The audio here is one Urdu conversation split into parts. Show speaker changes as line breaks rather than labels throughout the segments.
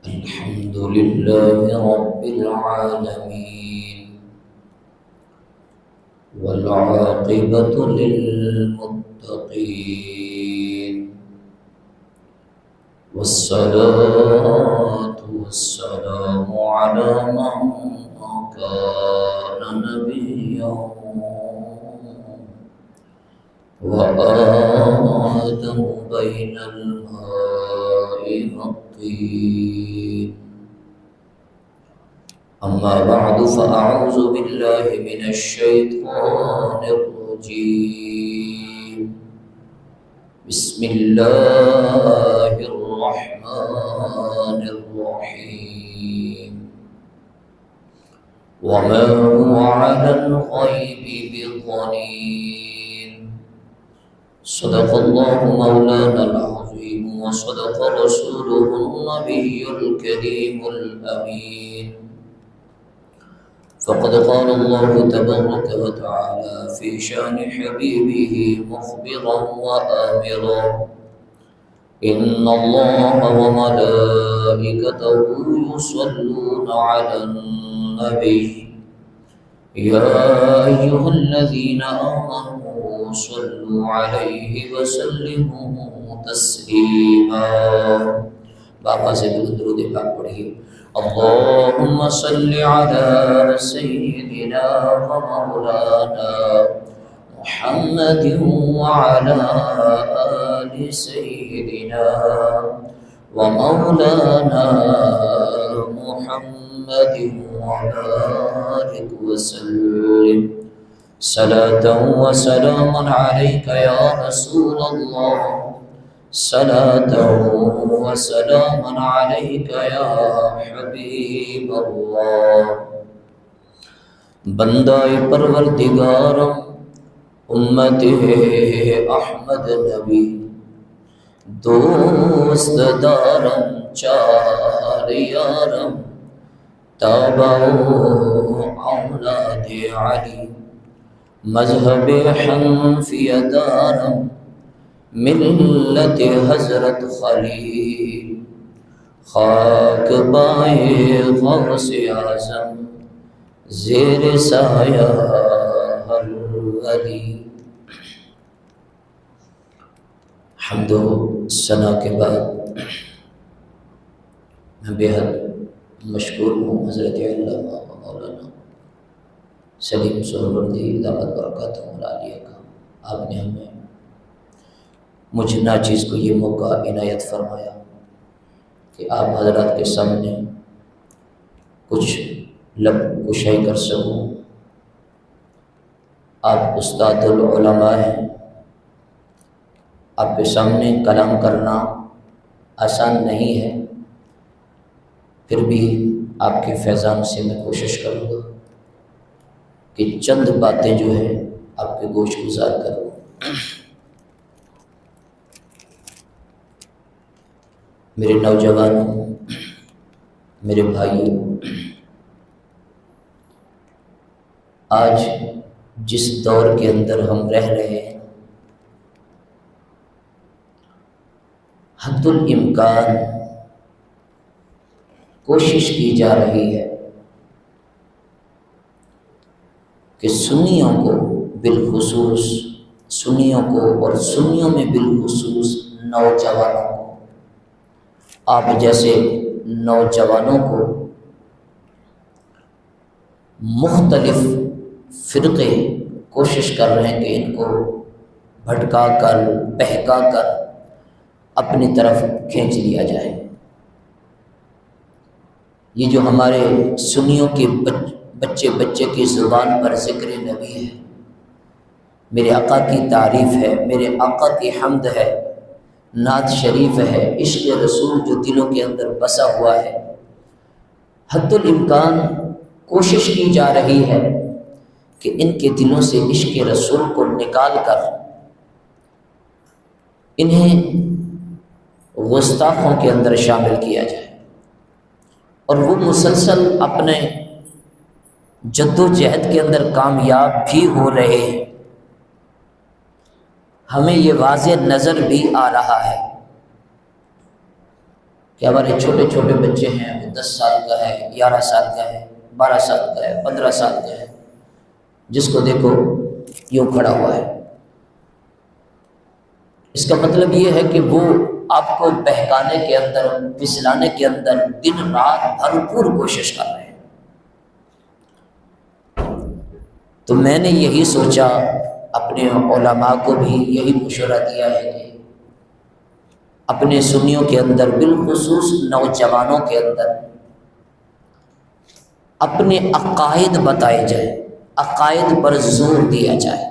الحمد لله رب العالمين والعاقبة للمتقين والصلاة والسلام على من كان نبيا وآدم بين الماء والطين أما بعد فأعوذ بالله من الشيطان الرجيم بسم الله الرحمن الرحيم وما هو على الغيب بضنين صدق الله مولانا العظيم وصدق رسوله النبي الكريم الأمين فقد قال الله تبارك وتعالى في شأن حبيبه مخبرا وآمرا إن الله وملائكته يصلون على النبي يا أيها الذين آمنوا صلوا عليه وسلموا تسليما بابا سے درود پاک پڑھیے اللهم صل على سيدنا ومولانا محمد وعلى آل سيدنا ومولانا محمد وبارك وسلم صلاة وسلاما عليك يا رسول الله صلاة وسلاما عليك يا حبيب الله بندہ پروردگارم امت احمد نبی دوست دارم چار یارم تابع اولاد علی مذہب حنفیہ دارم ملت حضرت خلیل خاک پائے غوث اعظم زیر سایہ ہر ولی حمد و ثنا کے بعد میں بہت مشکور ہوں حضرت علامہ مولانا سلیم سہروردی دامت برکاتہ العالیہ کا آپ نے ہمیں مجھ ناچیز کو یہ موقع عنایت فرمایا کہ آپ حضرات کے سامنے کچھ لب کشائی کر سکوں۔ آپ استاد العلماء ہیں، آپ کے سامنے کلام کرنا آسان نہیں ہے، پھر بھی آپ کے فیضان سے میں کوشش کروں گا کہ چند باتیں جو ہیں آپ کے گوش گزار کروں۔ میرے نوجوانوں، میرے بھائیوں، آج جس دور کے اندر ہم رہ رہے ہیں، حد الامکان کوشش کی جا رہی ہے کہ سنیوں کو بالخصوص سنیوں کو اور سنیوں میں بالخصوص نوجوانوں کو، آپ جیسے نوجوانوں کو مختلف فرقے کوشش کر رہے ہیں کہ ان کو بھٹکا کر بہکا کر اپنی طرف کھینچ لیا جائے۔ یہ جو ہمارے سنیوں کے بچے کی زبان پر ذکر نبی ہے، میرے آقا کی تعریف ہے، میرے آقا کی حمد ہے، نعت شریف ہے، عشق رسول جو دلوں کے اندر بسا ہوا ہے، حد الامکان کوشش کی جا رہی ہے کہ ان کے دلوں سے عشق رسول کو نکال کر انہیں گستاخوں کے اندر شامل کیا جائے، اور وہ مسلسل اپنے جد و جہد کے اندر کامیاب بھی ہو رہے ہیں۔ ہمیں یہ واضح نظر بھی آ رہا ہے کہ ہمارے چھوٹے چھوٹے بچے ہیں، 10 سال کا ہے، 11 سال کا ہے، 12 سال کا ہے، 15 سال کا ہے، جس کو دیکھو یوں کھڑا ہوا ہے۔ اس کا مطلب یہ ہے کہ وہ آپ کو بہکانے کے اندر، پھسلانے کے اندر دن رات بھرپور کوشش کر رہے ہیں۔ تو میں نے یہی سوچا، اپنے علماء کو بھی یہی مشورہ دیا ہے کہ اپنے سنیوں کے اندر، بالخصوص نوجوانوں کے اندر اپنے عقائد بتائے جائیں، عقائد پر زور دیا جائے،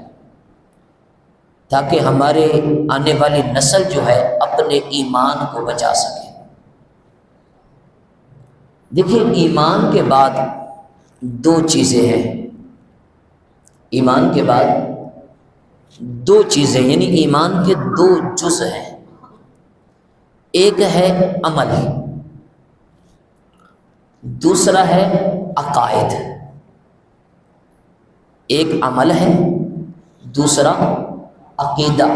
تاکہ ہمارے آنے والی نسل جو ہے اپنے ایمان کو بچا سکے۔ دیکھیں، ایمان کے بعد 2 چیزیں ہیں، ایمان کے بعد 2 چیزیں، یعنی ایمان کے 2 جز ہیں۔ ایک ہے عمل، دوسرا ہے عقائد۔ ایک عمل ہے، دوسرا عقیدہ،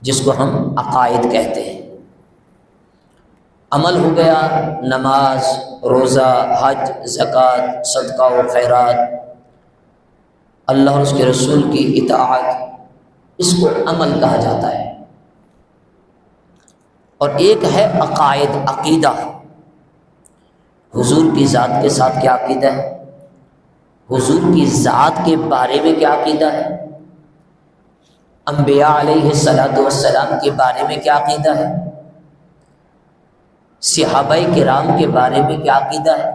جس کو ہم عقائد کہتے ہیں۔ عمل ہو گیا نماز، روزہ، حج، زکوٰۃ، صدقہ و خیرات، اللہ اور اس کے رسول کی اطاعت، اس کو عمل کہا جاتا ہے۔ اور ایک ہے عقائد، عقیدہ۔ حضور کی ذات کے ساتھ کیا عقیدہ ہے، حضور کی ذات کے بارے میں کیا عقیدہ ہے، انبیاء علیہ السلام کے بارے میں کیا عقیدہ ہے، صحابہ کرام کے بارے میں کیا عقیدہ ہے،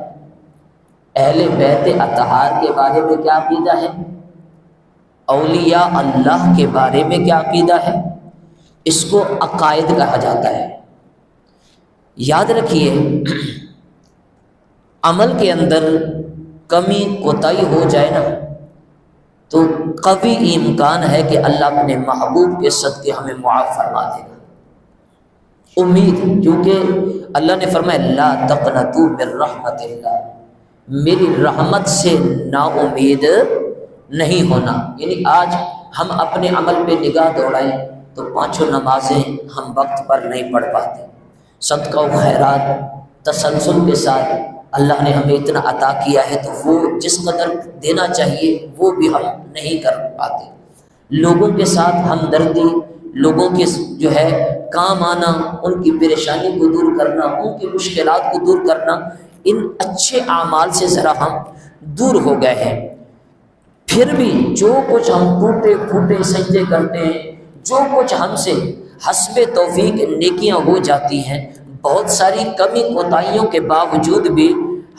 اہل بیت اطہار کے بارے میں کیا عقیدہ ہے، اولیاء اللہ کے بارے میں کیا عقیدہ ہے۔ اس کو عقائد کہا جاتا ہے۔ یاد رکھیے، عمل کے اندر کمی کوتاہی ہو جائے نا، تو قوی امکان ہے کہ اللہ اپنے محبوب کے صدقے ہمیں معاف فرما دے گا۔ امید، کیونکہ اللہ نے فرمایا لا تقنطوا من رحمت اللہ، میری رحمت سے نا امید نہیں ہونا۔ یعنی آج ہم اپنے عمل پہ نگاہ دوڑائیں تو 5 نمازیں ہم وقت پر نہیں پڑھ پاتے، صدقہ و خیرات تسلسل کے ساتھ اللہ نے ہمیں اتنا عطا کیا ہے، تو وہ جس قدر دینا چاہیے وہ بھی ہم نہیں کر پاتے۔ لوگوں کے ساتھ ہمدردی، لوگوں کے جو ہے کام آنا، ان کی پریشانی کو دور کرنا، ان کی مشکلات کو دور کرنا، ان اچھے اعمال سے ذرا ہم دور ہو گئے ہیں۔ پھر بھی جو کچھ ہم ٹوٹے پھوٹے سجدے کرتے ہیں، جو کچھ ہم سے حسب توفیق نیکیاں ہو جاتی ہیں، بہت ساری کمی کوتاہیوں کے باوجود بھی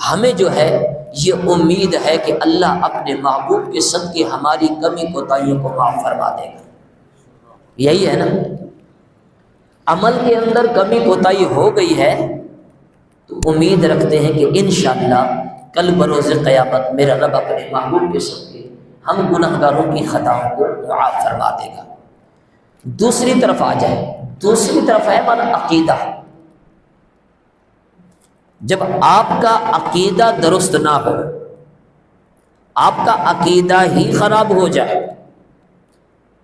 ہمیں جو ہے یہ امید ہے کہ اللہ اپنے محبوب کے صدقے ہماری کمی کوتاہیوں کو معاف فرما دے گا۔ یہی ہے نا، عمل کے اندر کمی کوتاہی ہو گئی ہے تو امید رکھتے ہیں کہ انشاءاللہ کل بروز قیامت میرا رب اپنے محبوب کے صدقے ہم گناہگاروں کی خطاؤں کو معاف فرما دے گا۔ دوسری طرف آ جائے، دوسری طرف ہے ہمارا عقیدہ۔ جب آپ کا عقیدہ درست نہ ہو، آپ کا عقیدہ ہی خراب ہو جائے،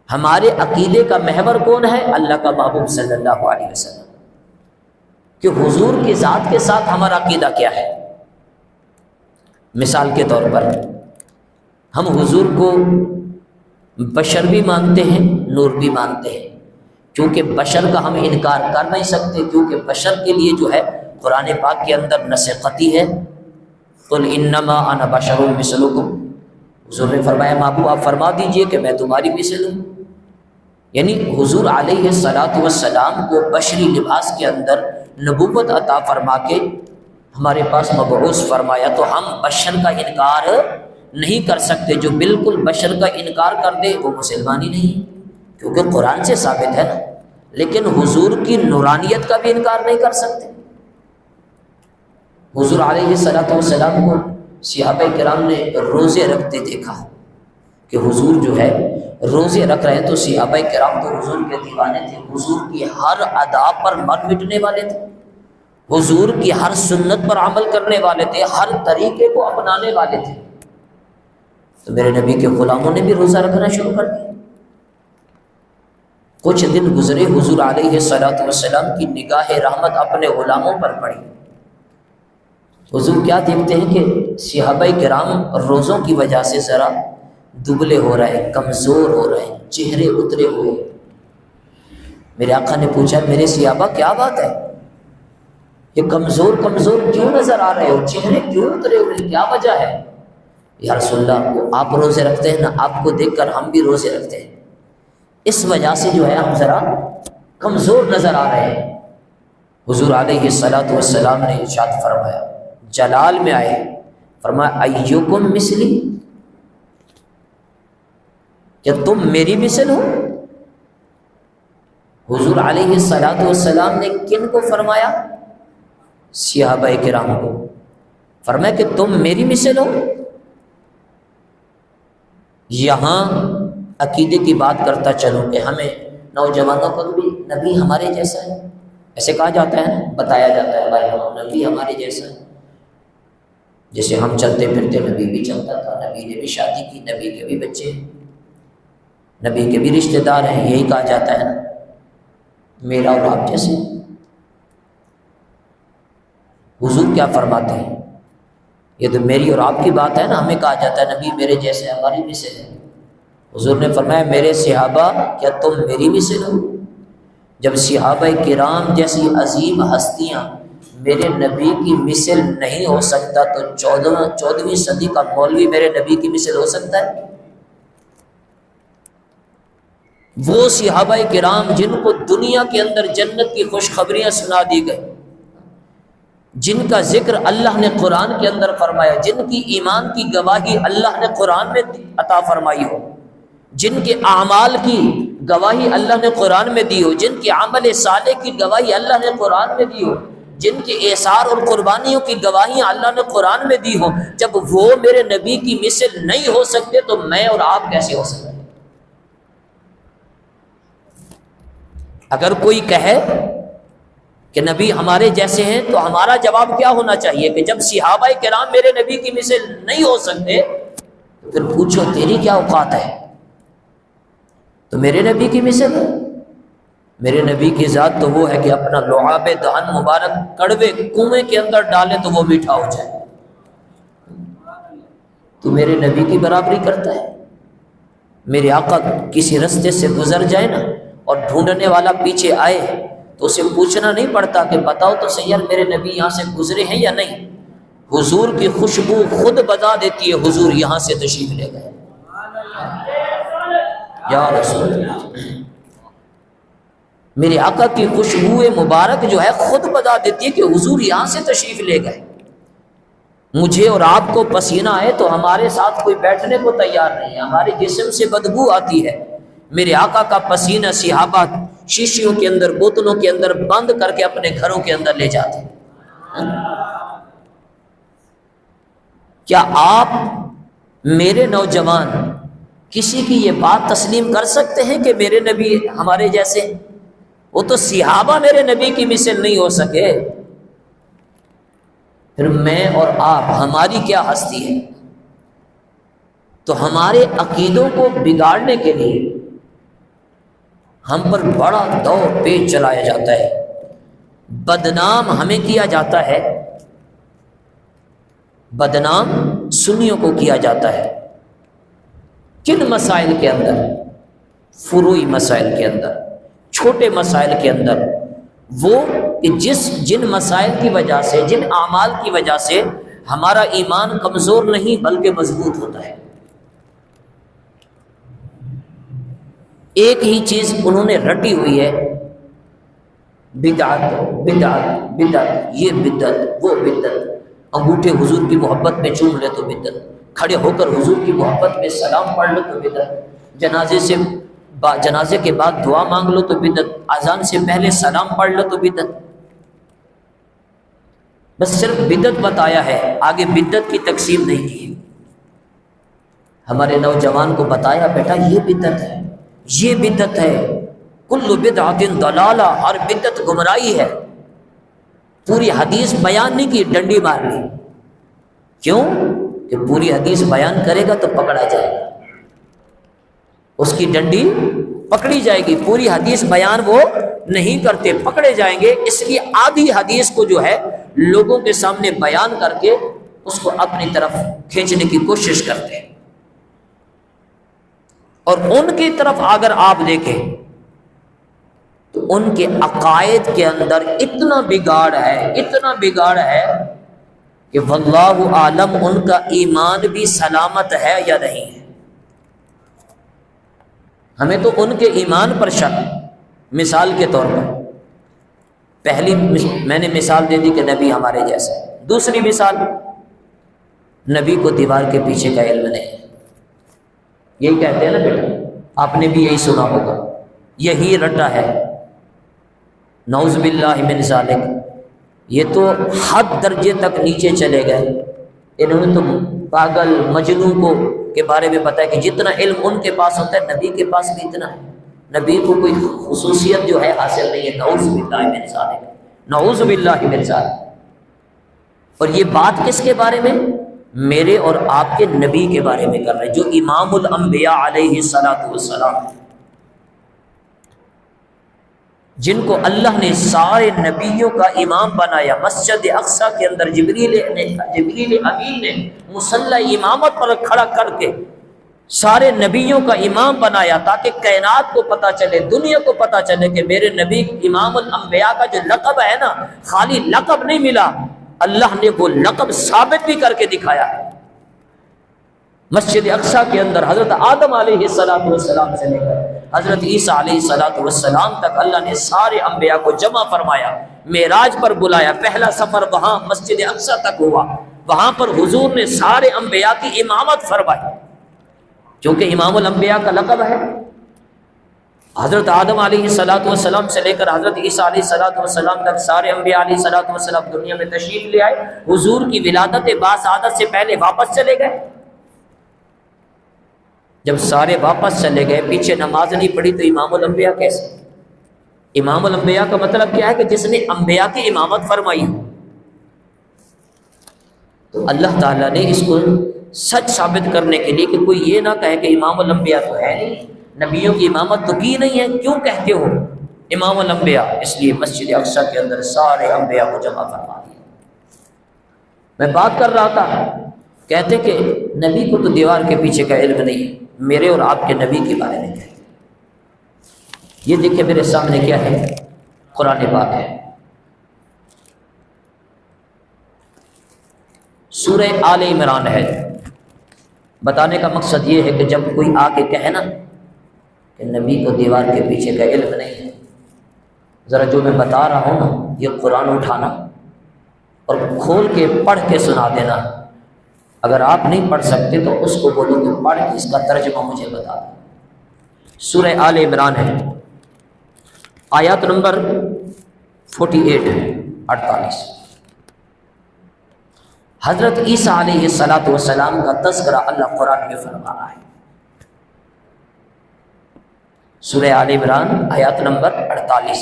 ہمارے عقیدے کا محور کون ہے؟ اللہ کا محبوب صلی اللہ علیہ وسلم، کہ حضور کی ذات کے ساتھ ہمارا عقیدہ کیا ہے۔ مثال کے طور پر ہم حضور کو بشر بھی مانتے ہیں، نور بھی مانتے ہیں، کیونکہ بشر کا ہم انکار کر نہیں سکتے، کیونکہ بشر کے لیے جو ہے قرآن پاک کے اندر نص قطعی ہے، قل انما انا بشر مثلکم۔ حضور نے فرمایا محبوب آپ فرما دیجئے کہ میں تمہاری مثل ہوں، یعنی حضور علیہ السلام کو بشری لباس کے اندر نبوت عطا فرما کے ہمارے پاس مبعوث فرمایا، تو ہم بشر کا انکار نہیں کر سکتے۔ جو بالکل بشر کا انکار کر دے وہ مسلمان ہی نہیں، کیونکہ قرآن سے ثابت ہے نا۔ لیکن حضور کی نورانیت کا بھی انکار نہیں کر سکتے۔ حضور علیہ السلام کو صحابہ کرام نے روزے رکھتے دیکھا کہ حضور جو ہے روزے رکھ رہے ہیں، تو صحابہ کرام تو حضور کے دیوانے تھے، حضور کی ہر ادا پر مر مٹنے والے تھے، حضور کی ہر سنت پر عمل کرنے والے تھے، ہر طریقے کو اپنانے والے تھے۔ تو میرے نبی کے غلاموں نے بھی روزہ رکھنا شروع کر دیا۔ کچھ دن گزرے، حضور علیہ الصلوۃ والسلام کی نگاہ رحمت اپنے غلاموں پر پڑی۔ حضور کیا دیکھتے ہیں کہ صحابہ کرام روزوں کی وجہ سے ذرا دبلے ہو رہے ہیں، کمزور ہو رہے ہیں، چہرے اترے ہوئے۔ میرے آقا نے پوچھا میرے صحابہ کیا بات ہے، یہ کمزور کمزور کیوں نظر آ رہے ہو، چہرے کیوں اترے ہوئے، کیا وجہ ہے؟ یا رسول اللہ آپ روزے رکھتے ہیں نا، آپ کو دیکھ کر ہم بھی روزے رکھتے ہیں، اس وجہ سے جو ہے ہم ذرا کمزور نظر آ رہے ہیں۔ حضور علیہ الصلوۃ والسلام نے ارشاد فرمایا، جلال میں آئے، فرمایا ایکم مثلی، کیا تم میری مثل ہو؟ حضور علیہ الصلوۃ والسلام نے کن کو فرمایا؟ صحابہ کرام کو۔ فرمایا کہ تم میری مثل ہو۔ یہاں عقیدے کی بات کرتا چلوں کہ ہمیں نوجوانوں کو بھی نبی ہمارے جیسا ہے، ایسے کہا جاتا ہے، بتایا جاتا ہے بھائی نبی ہمارے جیسا ہے، جیسے ہم چلتے پھرتے نبی بھی چلتا تھا، نبی نے بھی شادی کی، نبی کے بھی بچے ہیں، نبی کے بھی رشتہ دار ہیں، یہی کہا جاتا ہے نا، میرا اور آپ جیسے۔ حضور کیا فرماتے ہیں؟ یہ تو میری اور آپ کی بات ہے نا، ہمیں کہا جاتا ہے نبی میرے جیسے، ہماری مثل ہے۔ حضور نے فرمایا میرے صحابہ کیا تم میری مثل ہو؟ جب صحابہ کرام جیسی عظیم ہستیاں میرے نبی کی مثل نہیں ہو سکتا تو 14ویں صدی کا مولوی میرے نبی کی مثل ہو سکتا ہے؟ وہ صحابہ کرام جن کو دنیا کے اندر جنت کی خوشخبریاں سنا دی گئی، جن کا ذکر اللہ نے قرآن کے اندر فرمایا، جن کی ایمان کی گواہی اللہ نے قرآن میں عطا فرمائی ہو، جن کے اعمال کی گواہی اللہ نے قرآن میں دی ہو، جن کے عمل صالح کی گواہی اللہ نے قرآن میں دی ہو، جن کے اعصار اور قربانیوں کی گواہیاں اللہ نے قرآن میں دی ہو، جب وہ میرے نبی کی مثل نہیں ہو سکتے تو میں اور آپ کیسے ہو سکتے؟ اگر کوئی کہے کہ نبی ہمارے جیسے ہیں تو ہمارا جواب کیا ہونا چاہیے کہ جب صحابہ کرام میرے نبی کی مثل نہیں ہو سکتے تو پھر پوچھو تیری کیا اوقات ہے؟ تو میرے نبی کی مثل ہے۔ میرے نبی کی ذات تو وہ ہے کہ اپنا لعاب دہن مبارک کڑوے کنویں کے اندر ڈالے تو وہ میٹھا ہو جائے۔ تو میرے نبی کی برابری کرتا ہے؟ میرے آقا کسی رستے سے گزر جائے نا اور ڈھونڈنے والا پیچھے آئے تو اسے پوچھنا نہیں پڑتا کہ بتاؤ تو صحیح یار میرے نبی یہاں سے گزرے ہیں یا نہیں، حضور کی خوشبو خود بتا دیتی ہے حضور یہاں سے تشریف لے گئے۔ یا رسول اللہ، میرے آقا کی خوشبو مبارک جو ہے خود بتا دیتی ہے کہ حضور یہاں سے تشریف لے گئے۔ مجھے اور آپ کو پسینہ آئے تو ہمارے ساتھ کوئی بیٹھنے کو تیار نہیں ہے، ہمارے جسم سے بدبو آتی ہے۔ میرے آقا کا پسینہ صحابہ شیشیوں کے اندر، بوتلوں کے اندر بند کر کے اپنے گھروں کے اندر لے جاتے ہیں۔ کیا آپ میرے نوجوان کسی کی یہ بات تسلیم کر سکتے ہیں کہ میرے نبی ہمارے جیسے؟ وہ تو صحابہ میرے نبی کی مثل نہیں ہو سکے، پھر میں اور آپ ہماری کیا ہستی ہے؟ تو ہمارے عقیدوں کو بگاڑنے کے لیے ہم پر بڑا دور پیچ چلایا جاتا ہے، بدنام ہمیں کیا جاتا ہے، بدنام سنیوں کو کیا جاتا ہے۔ کن مسائل کے اندر؟ فروعی مسائل کے اندر، چھوٹے مسائل کے اندر، وہ کہ جن مسائل کی وجہ سے، جن اعمال کی وجہ سے ہمارا ایمان کمزور نہیں بلکہ مضبوط ہوتا ہے۔ ایک ہی چیز انہوں نے رٹی ہوئی ہے، بدعت بدعت بدعت، یہ بدعت وہ بدعت، انگوٹھے حضور کی محبت میں چوم لے تو بدعت، کھڑے ہو کر حضور کی محبت میں سلام پڑھ لو تو بدعت، جنازے کے بعد دعا مانگ لو تو بدعت، اذان سے پہلے سلام پڑھ لو تو بدعت۔ بس صرف بدعت بتایا ہے، آگے بدعت کی تقسیم نہیں کی۔ ہمارے نوجوان کو بتایا بیٹا یہ بدعت ہے، یہ بدعت ہے، کل بدعت ضلالہ، ہر بدعت گمراہی ہے۔ پوری حدیث بیان نہیں کی، ڈنڈی مار لی۔ کیوں؟ کہ پوری حدیث بیان کرے گا تو پکڑا جائے گا، اس کی ڈنڈی پکڑی جائے گی، پوری حدیث بیان وہ نہیں کرتے، پکڑے جائیں گے، اس لیے آدھی حدیث کو جو ہے لوگوں کے سامنے بیان کر کے اس کو اپنی طرف کھینچنے کی کوشش کرتے ہیں۔ اور ان کی طرف اگر آپ دیکھیں تو ان کے عقائد کے اندر اتنا بگاڑ ہے کہ واللہ عالم ان کا ایمان بھی سلامت ہے یا نہیں ہے۔ ہمیں تو ان کے ایمان پر شک۔ مثال کے طور پر پہلی میں نے مثال دے دی کہ نبی ہمارے جیسا ہے، دوسری مثال نبی کو دیوار کے پیچھے کا علم نہیں ہے۔ یہی کہتے ہیں نا بیٹا، آپ نے بھی یہی سنا ہوگا، یہی رٹا ہے، نعوذ باللہ من ذالک۔ یہ تو حد درجے تک نیچے چلے گئے، انہوں نے تو پاگل مجنوں کے بارے میں بتایا کہ جتنا علم ان کے پاس ہوتا ہے نبی کے پاس بھی اتنا ہے، نبی کو کوئی خصوصیت جو ہے حاصل نہیں ہے، نعوذ باللہ من ذالک، نعوذ باللہ من ذالک۔ اور یہ بات کس کے بارے میں؟ میرے اور آپ کے نبی کے بارے میں کر رہے ہیں، جو امام الانبیاء علیہ الصلاۃ والسلام، جن کو اللہ نے سارے نبیوں کا امام بنایا۔ مسجد اقصیٰ کے اندر جبریل امین نے مصلی امامت پر کھڑا کر کے سارے نبیوں کا امام بنایا، تاکہ کائنات کو پتہ چلے، دنیا کو پتہ چلے کہ میرے نبی امام الانبیاء کا جو لقب ہے نا، خالی لقب نہیں ملا، اللہ نے وہ لقب ثابت بھی کر کے دکھایا ہے۔ مسجد اقصیٰ کے اندر حضرت آدم علیہ السلام سے لے کر حضرت عیسیٰ علیہ السلام تک اللہ نے سارے انبیاء کو جمع فرمایا، معراج پر بلایا، پہلا سفر وہاں مسجد اقصیٰ تک ہوا، وہاں پر حضور نے سارے انبیاء کی امامت فرمائی، کیونکہ امام الانبیاء کا لقب ہے۔ حضرت آدم علیہ السلام سے لے کر حضرت عیسیٰ علیہ السلام تک سارے انبیاء علیہ السلام دنیا میں تشریف لے آئے، حضور کی ولادت باسعادت سے پہلے واپس چلے گئے۔ جب سارے واپس چلے گئے، پیچھے نماز نہیں پڑھی تو امام الانبیاء کیسے؟ امام الانبیاء کا مطلب کیا ہے کہ جس نے انبیاء کی امامت فرمائی ہو۔ تو اللہ تعالیٰ نے اس کو سچ ثابت کرنے کے لیے کہ کوئی یہ نہ کہے کہ امام الانبیاء تو ہے نہیں، نبیوں کی امامت تو کی نہیں ہے، کیوں کہتے ہو امام الانبیاء؟ اس لیے مسجد اقصیٰ کے اندر سارے انبیاء کو جمع فرما دیا۔ میں بات کر رہا تھا، کہتے کہ نبی کو تو دیوار کے پیچھے کا علم نہیں ہے، میرے اور آپ کے نبی کے بارے میں کہتے۔ یہ دیکھیں میرے سامنے کیا ہے، قرآن پاک ہے، سورہ آل عمران ہے۔ بتانے کا مقصد یہ ہے کہ جب کوئی آ کے کہے نا کہ نبی کو دیوار کے پیچھے کا علم نہیں ہے، ذرا جو میں بتا رہا ہوں نا، یہ قرآن اٹھانا اور کھول کے پڑھ کے سنا دینا۔ اگر آپ نہیں پڑھ سکتے تو اس کو بولو کہ پڑھ کے اس کا ترجمہ مجھے بتا دو۔ سورہ آل عمران ہے، آیات نمبر 48 ہے، 48۔ حضرت عیسیٰ علیہ السلام کا تذکرہ اللہ قرآن میں فرما رہا ہے۔ سورہ آل عمران آیات نمبر 48۔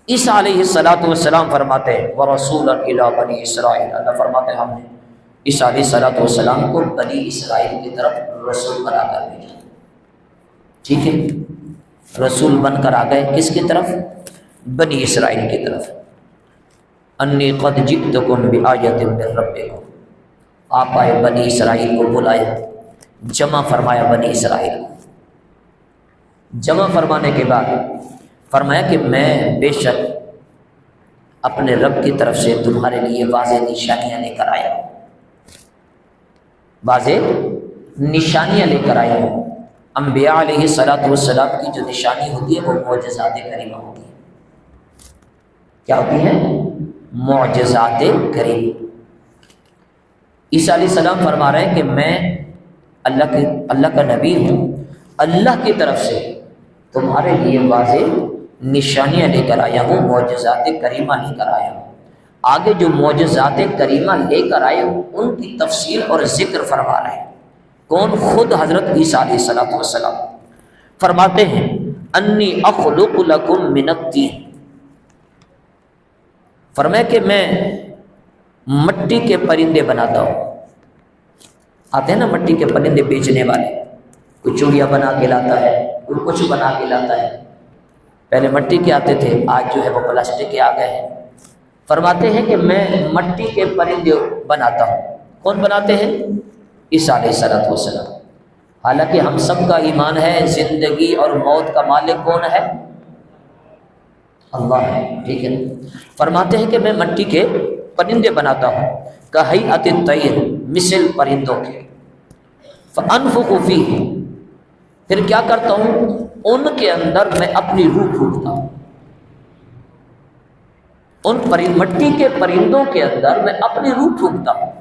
عیسیٰ علیہ السلام فرماتے ہیں وَرَسُولًا إِلَىٰ بَنِي إِسْرَائِيلَ، اللہ فرماتے ہیں ہم نے عیسیٰ علیہ السلام کو بنی اسرائیل کی طرف رسول بنا کر بھیجا۔ ٹھیک ہے، رسول بن کر آ گئے کس کی طرف؟ بنی اسرائیل کی طرف۔ انی قد جئتکم بآیۃ من ربکم، آپ آئے، بنی اسرائیل کو بلایا، جمع فرمایا بنی اسرائیل کو۔ جمع فرمانے کے بعد فرمایا کہ میں بے شک اپنے رب کی طرف سے تمہارے لیے واضح نشانیاں لے کر آیا ہوں، واضح نشانیاں لے کر آیا ہوں۔ انبیاء علیہ السلام کی جو نشانی ہوتی ہے وہ معجزات کریمہ ہوتی ہے۔ کیا ہوتی ہیں؟ معجزات کریمہ۔ عیسیٰ علیہ السلام فرما رہے ہیں کہ میں اللہ کا نبی ہوں، اللہ کی طرف سے تمہارے لیے واضح نشانیاں لے کر آیا ہوں، معجزات کریمہ لے کر آیا ہوں۔ آگے جو معجزات کریمہ لے کر آئے ہوں ان کی تفصیل اور ذکر فرما رہے ہیں۔ کون؟ خود حضرت عیسیٰ علیہ السلام فرماتے ہیں انی اخلق لکم من الطین، فرمایا کہ میں مٹی کے پرندے بناتا ہوں۔ آتے ہیں نا مٹی کے پرندے بیچنے والے، کوئی چوڑیاں بنا کے لاتا ہے، کوئی کچھ بنا کے لاتا ہے۔ پہلے مٹی کے آتے تھے، آج جو ہے وہ پلاسٹک کے آ گئے ہیں۔ فرماتے ہیں کہ میں مٹی کے پرندے بناتا ہوں۔ کون بناتے ہیں؟ عیسیٰ علیہ السلام۔ حالانکہ ہم سب کا ایمان ہے زندگی اور موت کا مالک کون ہے؟ اللہ ہے، ٹھیک ہے۔ فرماتے ہیں کہ میں مٹی کے پرندے بناتا ہوں، کہیئۃ الطیر، مثل پرندوں کے، فانفخ فیہ، پھر کیا کرتا ہوں ان کے اندر میں اپنی روح پھونکتا ہوں۔ ان مٹی کے پرندوں کے اندر میں اپنی روح پھونکتا ہوں۔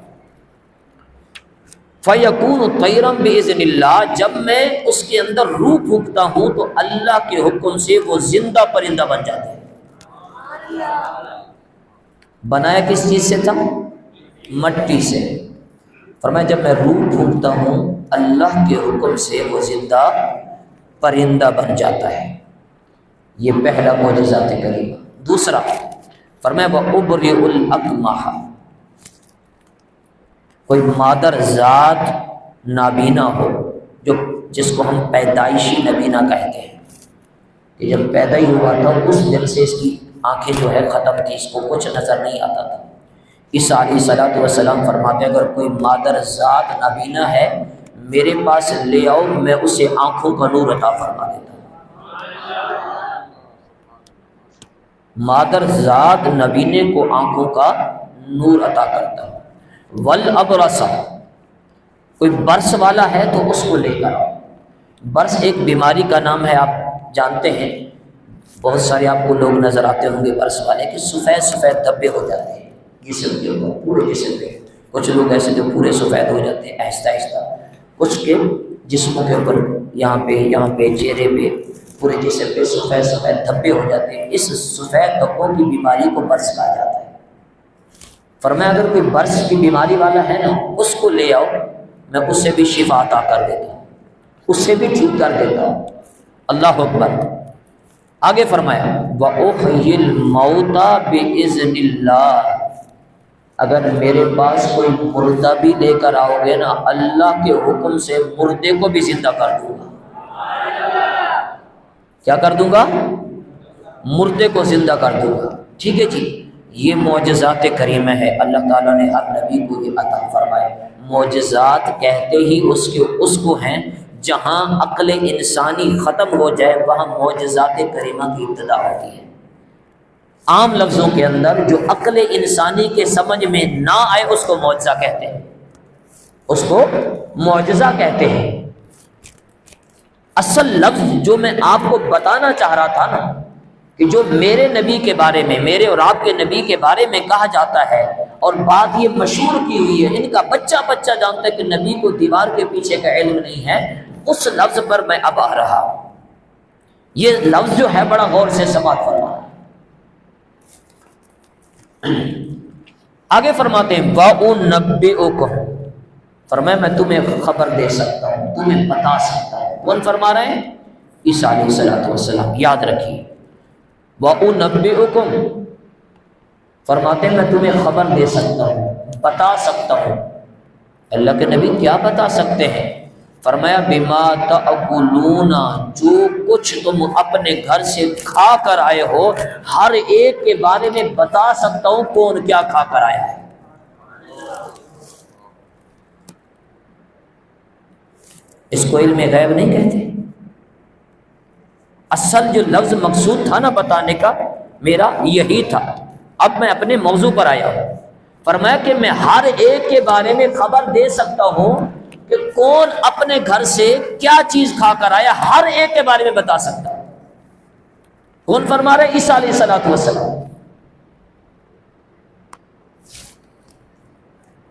فَيَكُونُ طَيْرًا بِإِذْنِ اللَّهِ، جب میں اس کے اندر روح پھونکتا ہوں تو اللہ کے حکم سے وہ زندہ پرندہ بن جاتے ہیں۔ بنایا کس چیز سے تھا؟ مٹی سے۔ فرمایا جب میں روح پھونکتا ہوں اللہ کے حکم سے وہ زندہ پرندہ بن جاتا ہے۔ یہ پہلا معجزات کریمہ۔ دوسرا فرمایا وَأُبْرِئُ الْأَكْمَحَ، کوئی مادر ذات نابینا ہو، جس کو ہم پیدائشی نابینا کہتے ہیں، کہ جب پیدا ہی ہوا تھا اس دن سے اس کی آنکھیں جو ہے ختم تھی، اس کو کچھ نظر نہیں آتا تھا۔ عیسیٰ علیہ السلام فرماتے ہیں اگر کوئی مادر ذات نابینا ہے میرے پاس لے آؤ، میں اسے آنکھوں کا نور عطا فرما دیتا ہوں۔ مادر ذات نبینے کو آنکھوں کا نور عطا کرتا ہوں۔ والابرص، کوئی برس والا ہے تو اس کو لے کر آؤ۔ برس ایک بیماری کا نام ہے، آپ جانتے ہیں، بہت سارے آپ کو لوگ نظر آتے ہوں گے برس والے کہ سفید سفید دھبے ہو جاتے ہیں جسم کے اوپر، پورے جسم پہ۔ کچھ لوگ ایسے جو پورے سفید ہو جاتے ہیں آہستہ آہستہ، کچھ کے جسموں کے اوپر یہاں پہ چہرے پہ پورے جسم پہ سفید سفید دھبے ہو جاتے ہیں۔ اس سفید دھبوں کی بیماری کو برس کہا جاتا ہے۔ فرمایا اگر کوئی برس کی بیماری والا ہے نا اس کو لے آؤ، میں اس سے بھی شفا عطا کر دیتا ہوں، اس سے بھی ٹھیک کر دیتا ہوں۔ اللہ اکبر۔ آگے فرمایا وَأُحْيِي الْمَوْتَى بِإِذْنِ اللَّهِ، اگر میرے پاس کوئی مردہ بھی لے کر آؤ گے نا اللہ کے حکم سے مردے کو بھی زندہ کر دوں گا۔ کیا کر دوں گا؟ مردے کو زندہ کر دوں گا۔ ٹھیک ہے جی، یہ معجزات کریمہ ہے، اللہ تعالیٰ نے ہر نبی کو یہ عطا فرمائے۔ معجزات کہتے ہی اس کو ہیں جہاں عقل انسانی ختم ہو جائے وہاں معجزات کریمہ کی ابتدا ہوتی ہے۔ عام لفظوں کے اندر جو عقل انسانی کے سمجھ میں نہ آئے اس کو معجزہ کہتے ہیں، اس کو معجزہ کہتے ہیں۔ اصل لفظ جو میں آپ کو بتانا چاہ رہا تھا نا کہ جو میرے نبی کے بارے میں، میرے اور آپ کے نبی کے بارے میں کہا جاتا ہے اور بات یہ مشہور کی ہوئی ہے، ان کا بچہ بچہ جانتا ہے کہ نبی کو دیوار کے پیچھے کا علم نہیں ہے، اس لفظ پر میں اب آ رہا ہوں۔ یہ لفظ جو ہے بڑا غور سے سماعت فرمانا۔ آگے فرماتے ہیں وَأُنَبِّئُكُمْ، فرمایا میں تمہیں خبر دے سکتا ہوں، تمہیں بتا سکتا ہوں۔ کون فرما رہے ہیں؟ عیسیٰ علیہ السلام۔ یاد رکھیے وَأُنَبِّئُكُمْ، فرماتے ہیں میں تمہیں خبر دے سکتا ہوں، بتا سکتا ہوں۔ اللہ کے نبی کیا بتا سکتے ہیں؟ فرمایا بما تأکلون، جو کچھ تم اپنے گھر سے کھا کر آئے ہو ہر ایک کے بارے میں بتا سکتا ہوں کون کیا کھا کر آیا ہے۔ اس کو علم غیب نہیں کہتے۔ اصل جو لفظ مقصود تھا نا بتانے کا میرا یہی تھا۔ اب میں اپنے موضوع پر آیا ہوں۔ فرمایا کہ میں ہر ایک کے بارے میں خبر دے سکتا ہوں کہ کون اپنے گھر سے کیا چیز کھا کر آیا، ہر ایک کے بارے میں بتا سکتا ہوں۔ کون فرما رہے؟ عیسیٰ علیہ السلام۔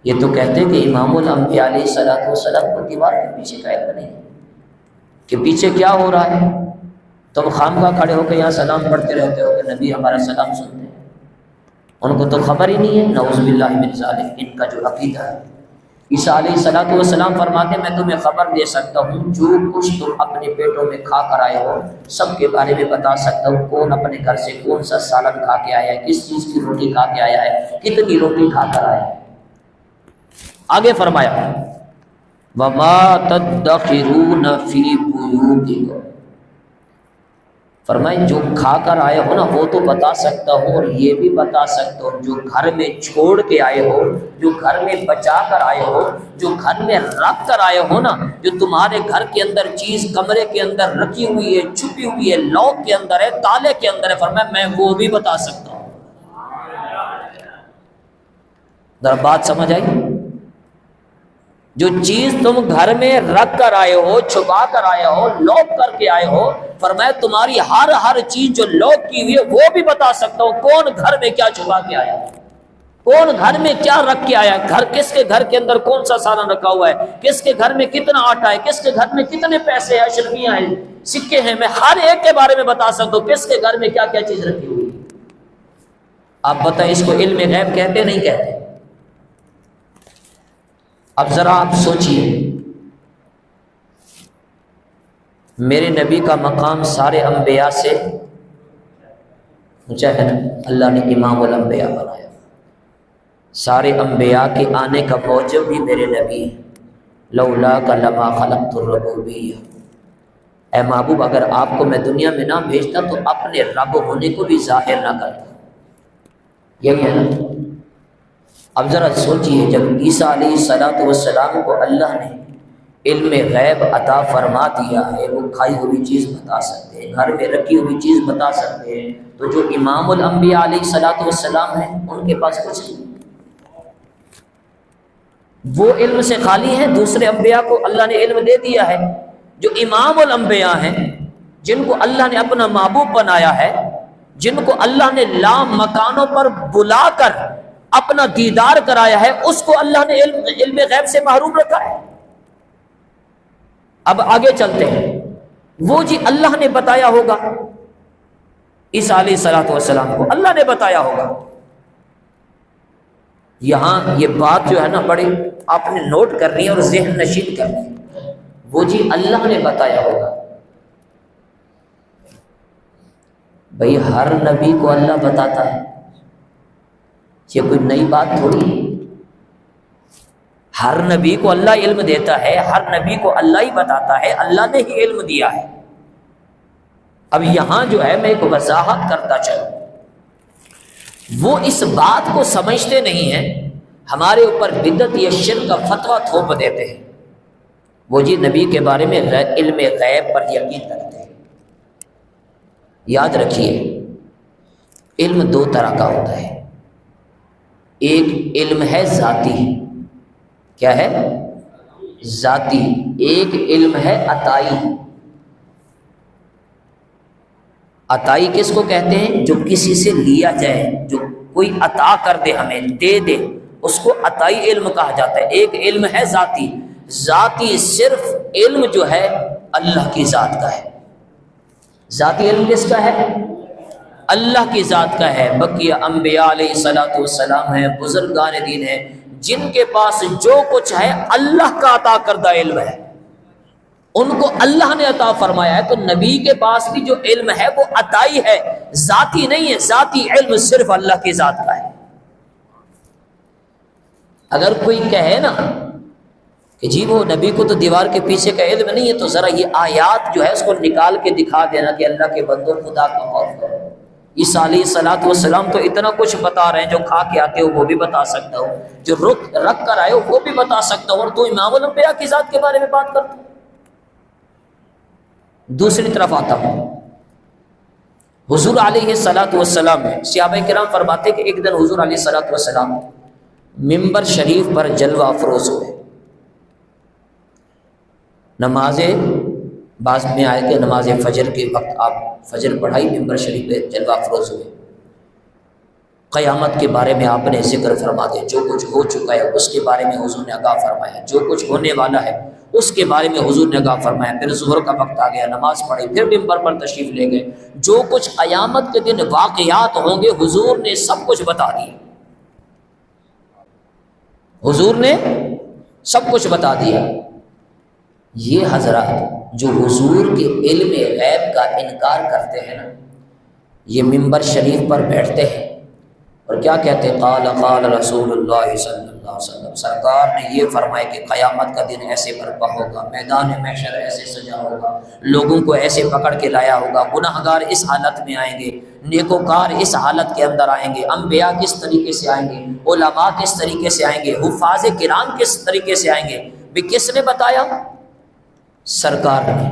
یہ تو کہتے ہیں کہ امام الانبیاء علیہ السلام کو دیوار کے پیچھے کا علم نہیں کہ پیچھے کیا ہو رہا ہے، تم خامخواہ کھڑے ہو کے یہاں سلام پڑھتے رہتے ہو کہ نبی ہمارا سلام سنتے ہیں، ان کو تو خبر ہی نہیں ہے۔ نعوذ باللہ من ذالک، ان کا جو عقیدہ ہے۔ عیسیٰ علیہ السلام فرماتے ہیں میں تمہیں خبر دے سکتا ہوں جو کچھ تم اپنے پیٹوں میں کھا کر آئے ہو سب کے بارے میں بتا سکتا ہوں، کون اپنے گھر سے کون سا سالن کھا کے آیا ہے، کس چیز کی روٹی کھا کے آیا ہے، کتنی روٹی کھا کر آیا ہے۔ آگے فرمایا وما تدخرون فی بیوتکم، فرمائے جو کھا کر آئے ہو نا وہ تو بتا سکتا ہوں، اور یہ بھی بتا سکتا ہوں جو گھر میں چھوڑ کے آئے ہو، جو گھر میں بچا کر آئے ہو، جو گھر میں رکھ کر آئے ہو نا، جو تمہارے گھر کے اندر چیز کمرے کے اندر رکھی ہوئی ہے، چھپی ہوئی ہے، لاک کے اندر ہے، تالے کے اندر ہے، فرمایا میں وہ بھی بتا سکتا ہوں۔ ذرا بات سمجھ آئی؟ جو چیز تم گھر میں رکھ کر آئے ہو، چھپا کر آئے ہو، لاک کر کے آئے ہو، فرمایا تمہاری ہر چیز جو لاک کی ہوئی ہے وہ بھی بتا سکتا ہوں، کون گھر میں کیا چھپا کے آیا، کون گھر میں کیا رکھ کے آیا، گھر کس کے گھر کے اندر کون سا سامان رکھا ہوا ہے، کس کے گھر میں کتنا آٹا ہے، کس کے گھر میں کتنے پیسے ہیں، اشرفیاں ہیں، سکے ہیں، میں ہر ایک کے بارے میں بتا سکتا ہوں کس کے گھر میں کیا کیا چیز رکھی ہوئی ہے۔ آپ بتائیں اس کو علم غیب کہتے نہیں کہتے؟ اب ذرا آپ سوچئے، میرے نبی کا مقام سارے انبیاء سے اونچا ہے نا، اللہ نے امام الانبیاء بنایا، سارے انبیاء کے آنے کا موجب بھی میرے نبی ہے، لولا کا لما خلقت الربوبیہ، اے محبوب اگر آپ کو میں دنیا میں نہ بھیجتا تو اپنے رب ہونے کو بھی ظاہر نہ کرتا، یہی ہے نا۔ اب ذرا سوچئے، جب عیسیٰ علیہ السلام کو اللہ نے علم غیب عطا فرما دیا ہے، وہ کھائی ہوئی چیز بتا سکتے ہیں، گھر میں رکھی ہوئی چیز بتا سکتے ہیں، تو جو امام الانبیاء علیہ السلام ہیں ان کے پاس کچھ نہیں، وہ علم سے خالی ہیں۔ دوسرے انبیاء کو اللہ نے علم دے دیا ہے، جو امام الانبیاء ہیں، جن کو اللہ نے اپنا محبوب بنایا ہے، جن کو اللہ نے لام مکانوں پر بلا کر اپنا دیدار کرایا ہے، اس کو اللہ نے علم غیب سے محروم رکھا ہے۔ اب آگے چلتے ہیں، وہ جی اللہ نے بتایا ہوگا، عیسیٰ علیہ السلام کو اللہ نے بتایا ہوگا، یہاں یہ بات جو ہے نا بڑی آپ نے نوٹ کرنی ہے اور ذہن نشین کرنی ہے، وہ جی اللہ نے بتایا ہوگا، بھئی ہر نبی کو اللہ بتاتا ہے، یہ کوئی نئی بات تھوڑی ہے، ہر نبی کو اللہ علم دیتا ہے، ہر نبی کو اللہ ہی بتاتا ہے، اللہ نے ہی علم دیا ہے۔ اب یہاں جو ہے میں ایک وضاحت کرتا چلوں، وہ اس بات کو سمجھتے نہیں ہیں، ہمارے اوپر بدعت یا شرک کا فتویٰ تھوپ دیتے ہیں، وہ جی نبی کے بارے میں علم غیب پر یقین رکھتے ہیں۔ یاد رکھیے علم دو طرح کا ہوتا ہے، ایک علم ہے ذاتی، کیا ہے؟ ذاتی، ایک علم ہے عطائی۔ عطائی کس کو کہتے ہیں؟ جو کسی سے لیا جائے، جو کوئی عطا کر دے ہمیں، دے دے، اس کو عطائی علم کہا جاتا ہے۔ ایک علم ہے ذاتی، ذاتی صرف علم جو ہے اللہ کی ذات کا ہے، ذاتی علم کس کا ہے؟ اللہ کی ذات کا ہے۔ بقیہ انبیاء علیہ السلام ہیں، بزرگان دین ہیں، جن کے پاس جو کچھ ہے اللہ کا عطا کردہ علم ہے، ان کو اللہ نے عطا فرمایا ہے۔ تو نبی کے پاس بھی جو علم ہے وہ عطائی ہے، ذاتی نہیں ہے، ذاتی علم صرف اللہ کی ذات کا ہے۔ اگر کوئی کہے نا کہ جی وہ نبی کو تو دیوار کے پیچھے کا علم نہیں ہے، تو ذرا یہ آیات جو ہے اس کو نکال کے دکھا دینا کہ اللہ کے بندوں خدا کا خوف کرو۔ عیسیٰ علیہ السلام تو اتنا کچھ بتا رہے ہیں، جو کھا کے آتے ہو وہ بھی بتا سکتا ہوں، جو رکھ کر آئے ہو وہ بھی بتا سکتا ہوں، اور تو امام الانبیاء کی ذات کے بارے میں بات کرتا ہوں۔ دوسری طرف آتا ہوں، حضور علیہ السلام میں صحابہ کرام فرماتے کہ ایک دن حضور علیہ السلام ممبر شریف پر جلوہ افروز ہوئے، نمازیں بعض میں آئے کہ نماز فجر کے وقت آپ فجر پڑھائی، ممبر شریف پہ جلوہ افروز ہوئے، قیامت کے بارے میں آپ نے ذکر فرما دیا، جو کچھ ہو چکا ہے اس کے بارے میں حضور نے آگاہ فرمایا، جو کچھ ہونے والا ہے اس کے بارے میں حضور نے آگاہ فرمایا۔ پھر ظہر کا وقت آ گیا، نماز پڑھی، پھر ممبر پر تشریف لے گئے، جو کچھ قیامت کے دن واقعات ہوں گے حضور نے سب کچھ بتا دیا، حضور نے سب کچھ بتا دیا۔ یہ حضرات جو حضور کے علم غیب کا انکار کرتے ہیں نا، یہ ممبر شریف پر بیٹھتے ہیں اور کیا کہتے ہیں؟ قال قال رسول اللہ صلی اللہ علیہ وسلم، اللہ علیہ وسلم سرکار نے یہ فرمایا کہ قیامت کا دن ایسے برپا ہوگا، میدان محشر ایسے سجا ہوگا، لوگوں کو ایسے پکڑ کے لایا ہوگا، گناہگار اس حالت میں آئیں گے، نیکوکار اس حالت کے اندر آئیں گے، انبیاء کس طریقے سے آئیں گے، علماء کس طریقے سے آئیں گے، حفاظ کرام کس طریقے سے آئیں گے، بھی کس نے بتایا؟ سرکار نے۔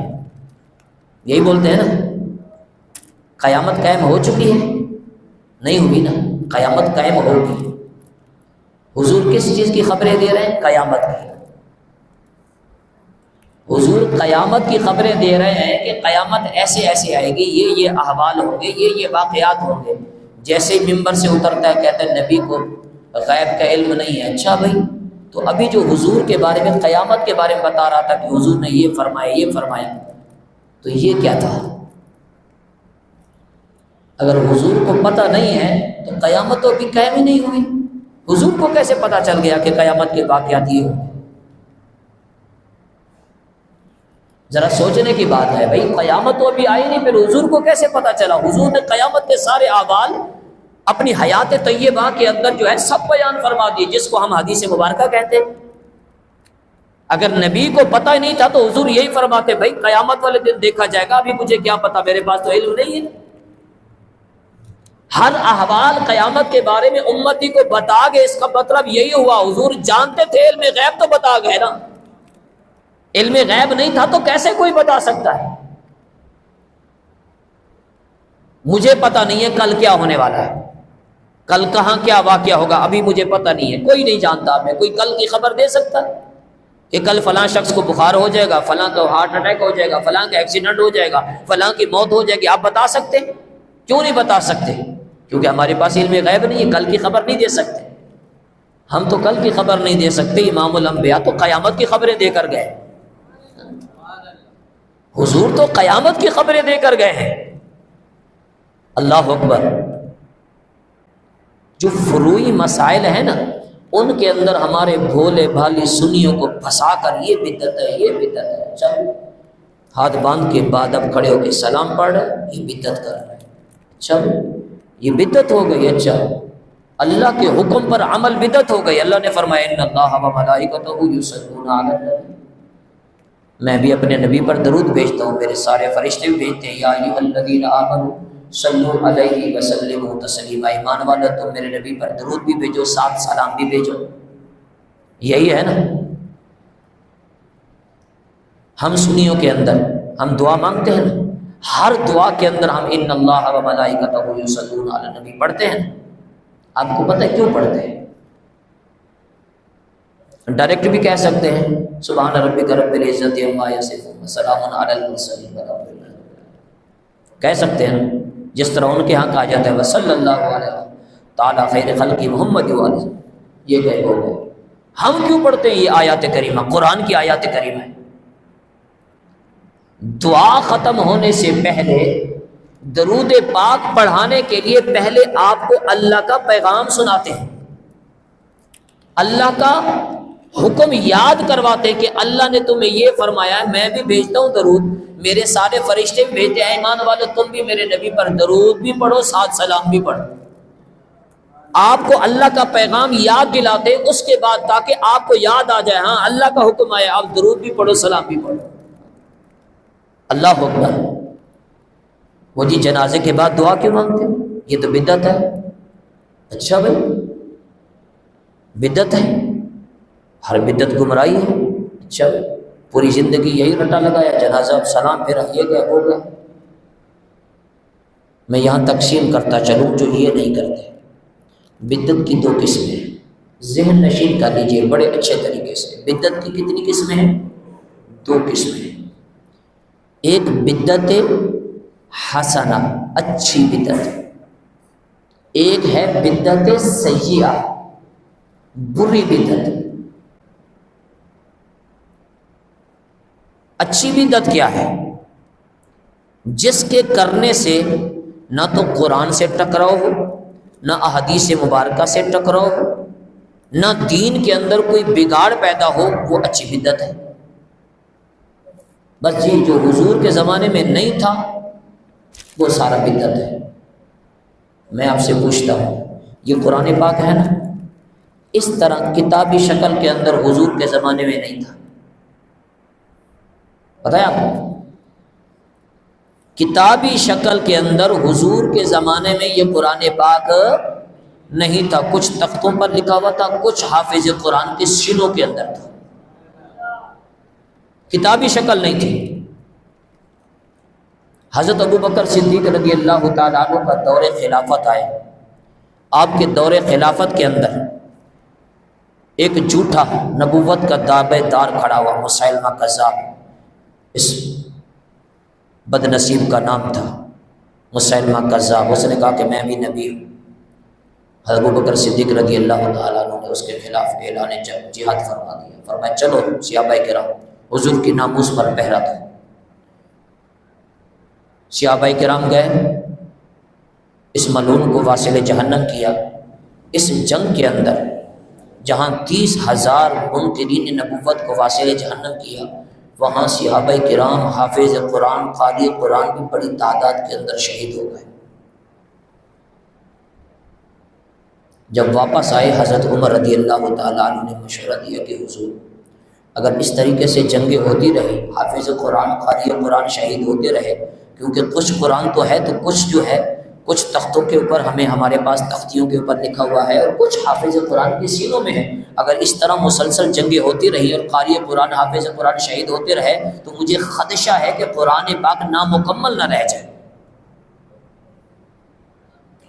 یہی بولتے ہیں نا قیامت قائم ہو چکی ہے؟ نہیں ہوئی نا، قیامت قائم ہوگی۔ حضور کس چیز کی خبریں دے رہے ہیں؟ قیامت کی۔ حضور قیامت کی خبریں دے رہے ہیں کہ قیامت ایسے ایسے آئے گی، یہ احوال ہوں گے، یہ واقعات ہوں گے۔ جیسے ممبر سے اترتا ہے کہتا ہے نبی کو غیب کا علم نہیں ہے۔ اچھا بھائی، تو ابھی جو حضور کے بارے میں قیامت کے بارے میں بتا رہا تھا کہ حضور نے یہ فرمایا یہ فرمایا، تو یہ کیا تھا؟ اگر حضور کو پتہ نہیں ہے تو قیامت تو ابھی قائم ہی نہیں ہوئی، حضور کو کیسے پتہ چل گیا کہ قیامت کے واقعات یہ ہوں گے؟ ذرا سوچنے کی بات ہے بھائی، قیامت تو ابھی آئی نہیں، پھر حضور کو کیسے پتہ چلا؟ حضور نے قیامت کے سارے احوال اپنی حیات طیبہ کے اندر جو ہے سب بیان فرما دی، جس کو ہم حدیث مبارکہ کہتے ہیں۔ اگر نبی کو پتہ ہی نہیں تھا تو حضور یہی فرماتے بھائی قیامت والے دن دیکھا جائے گا، ابھی مجھے کیا پتہ، میرے پاس تو علم نہیں ہے۔ ہر احوال قیامت کے بارے میں امتی کو بتا گئے، اس کا مطلب یہی ہوا حضور جانتے تھے، علم غیب تو بتا گئے نا۔ علم غیب نہیں تھا تو کیسے کوئی بتا سکتا ہے؟ مجھے پتہ نہیں ہے کل کیا ہونے والا ہے، کل کہاں کیا واقعہ ہوگا، ابھی مجھے پتہ نہیں ہے، کوئی نہیں جانتا۔ میں کوئی کل کی خبر دے سکتا کہ کل فلاں شخص کو بخار ہو جائے گا، فلاں کا ہارٹ اٹیک ہو جائے گا، فلاں کا ایکسیڈنٹ ہو جائے گا، فلاں کی موت ہو جائے گی؟ آپ بتا سکتے؟ کیوں نہیں بتا سکتے؟ کیونکہ ہمارے پاس علم غیب نہیں ہے، کل کی خبر نہیں دے سکتے۔ ہم تو کل کی خبر نہیں دے سکتے، امام الانبیاء تو قیامت کی خبریں دے کر گئے، حضور تو قیامت کی خبریں دے کر گئے ہیں۔ اللہ اکبر۔ جو فروعی مسائل ہیں نا، ان کے اندر ہمارے بھولے بھالی سنیوں کو پھنسا کر یہ بدعت ہے یہ بدعت ہے، چلو ہاتھ باندھ کے بعد اب کھڑے ہو کے سلام پڑھ رہے، یہ بدعت کر رہے ہیں، چلو یہ بدعت ہو گئی۔ اچھا اللہ کے حکم پر عمل بدعت ہو گئی۔ اللہ نے فرمایا ان اللہ و ملائکتہ یصلون علی النبی، میں بھی اپنے نبی پر درود بھیجتا ہوں، میرے سارے فرشتے بھی بھیجتے ہیں، یا ایھا الذین آمنوا صلوا علیہ وسلموا تسلیما، ایمان والو تم میرے نبی پر درود بھی بھیجو، ساتھ سلام بھی بھیجو۔ یہی ہے نا ہم سنیوں کے اندر ہم دعا مانگتے ہیں نا، ہر دعا کے اندر ہم ان اللہ و ملائکتہ یصلون علی النبی پڑھتے ہیں۔ آپ کو پتہ ہے کیوں پڑھتے ہیں؟ ڈائریکٹ بھی کہہ سکتے ہیں سبحان ربک رب العزت عما یصفون وسلام علی المرسلین والحمد للہ، کہہ سکتے ہیں جس طرح ان کے ہاں کہا جاتا ہے وصلی اللہ علیہ تعالی خیر خلق محمد وآلہ، یہ کہہ ہو گئے۔ ہم کیوں پڑھتے ہیں؟ یہ آیات کریمہ قرآن کی آیات کریمہ ہے۔ دعا ختم ہونے سے پہلے درود پاک پڑھانے کے لیے پہلے آپ کو اللہ کا پیغام سناتے ہیں، اللہ کا حکم یاد کرواتے ہیں کہ اللہ نے تمہیں یہ فرمایا ہے، میں بھی بھیجتا ہوں درود، میرے سارے فرشتے بھی بھیجتے ہیں، ایمان والو تم بھی میرے نبی پر درود بھی پڑھو، ساتھ سلام بھی پڑھو۔ آپ کو اللہ کا پیغام یاد دلاتے اس کے بعد تاکہ آپ کو یاد آ جائے ہاں اللہ کا حکم آیا، آپ درود بھی پڑھو سلام بھی پڑھو۔ اللہ اکبر۔ وہ جی جنازے کے بعد دعا کیوں مانگتے ہو؟ یہ تو بدعت ہے۔ اچھا بھائی بدعت ہے، ہر بدعت گمراہی ہے۔ اچھا بھائی پوری زندگی یہی رٹا لگایا، جنازہ سلام پھر یہ گیا ہو گیا۔ میں یہاں تقسیم کرتا چلوں جو یہ نہیں کرتے۔ بدعت کی دو قسمیں ہیں، ذہن نشین کر لیجیے بڑے اچھے طریقے سے۔ بدعت کی کتنی قسمیں ہیں؟ دو قسمیں ہیں۔ ایک بدعت حسنہ اچھی بدعت، ایک ہے بدعت سیئہ بری بدعت۔ اچھی بدعت کیا ہے؟ جس کے کرنے سے نہ تو قرآن سے ٹکراؤ ہو، نہ احادیث مبارکہ سے ٹکراؤ ہو، نہ دین کے اندر کوئی بگاڑ پیدا ہو، وہ اچھی بدعت ہے۔ بس یہ جو حضور کے زمانے میں نہیں تھا وہ سارا بدعت ہے۔ میں آپ سے پوچھتا ہوں یہ قرآن پاک ہے نا، اس طرح کتابی شکل کے اندر حضور کے زمانے میں نہیں تھا. پتہ ہے آپ کو؟ کتابی شکل کے اندر حضور کے زمانے میں یہ قرآن پاک نہیں تھا. کچھ تختوں پر لکھا ہوا تھا، کچھ حافظ قرآن کے سینوں کے اندر تھا. کتابی شکل نہیں تھی. حضرت ابوبکر صدیق رضی اللہ تعالیٰ عنہ کا دور خلافت آئے. آپ کے دور خلافت کے اندر ایک جھوٹا نبوت کا دعوے دار کھڑا ہوا، مسیلمہ کذاب. اس بد نصیب کا نام تھا مسیلمہ کذاب. اس نے کہا کہ میں بھی نبی ہوں. حضرت ابوبکر صدیق رضی اللہ تعالیٰ عنہ نے اس کے خلاف اعلان جہاد فرما دیا. فرمایا چلو صحابہ کرام، حضور کی ناموس پر پہرا تھا. صحابہ کرام گئے، اس ملعون کو واصل جہنم کیا. اس جنگ کے اندر جہاں 30,000 منکرین نبوت کو واصل جہنم کیا، وہاں صحابہ کرام حافظ قرآن، قاری قرآن بھی بڑی تعداد کے اندر شہید ہو گئے. جب واپس آئے حضرت عمر رضی اللہ تعالیٰ عنہ نے مشورہ دیا کہ حضور اگر اس طریقے سے جنگیں ہوتی رہی، حافظ قرآن، قاری قرآن شہید ہوتے رہے، کیونکہ کچھ قرآن تو ہے تو کچھ جو ہے کچھ تختوں کے اوپر ہمارے پاس تختیوں کے اوپر لکھا ہوا ہے اور کچھ حافظ قرآن کے سینوں میں ہے. اگر اس طرح مسلسل جنگیں ہوتی رہی اور قاری قرآن، حافظ قرآن شہید ہوتے رہے تو مجھے خدشہ ہے کہ قرآن پاک نامکمل نہ رہ جائے.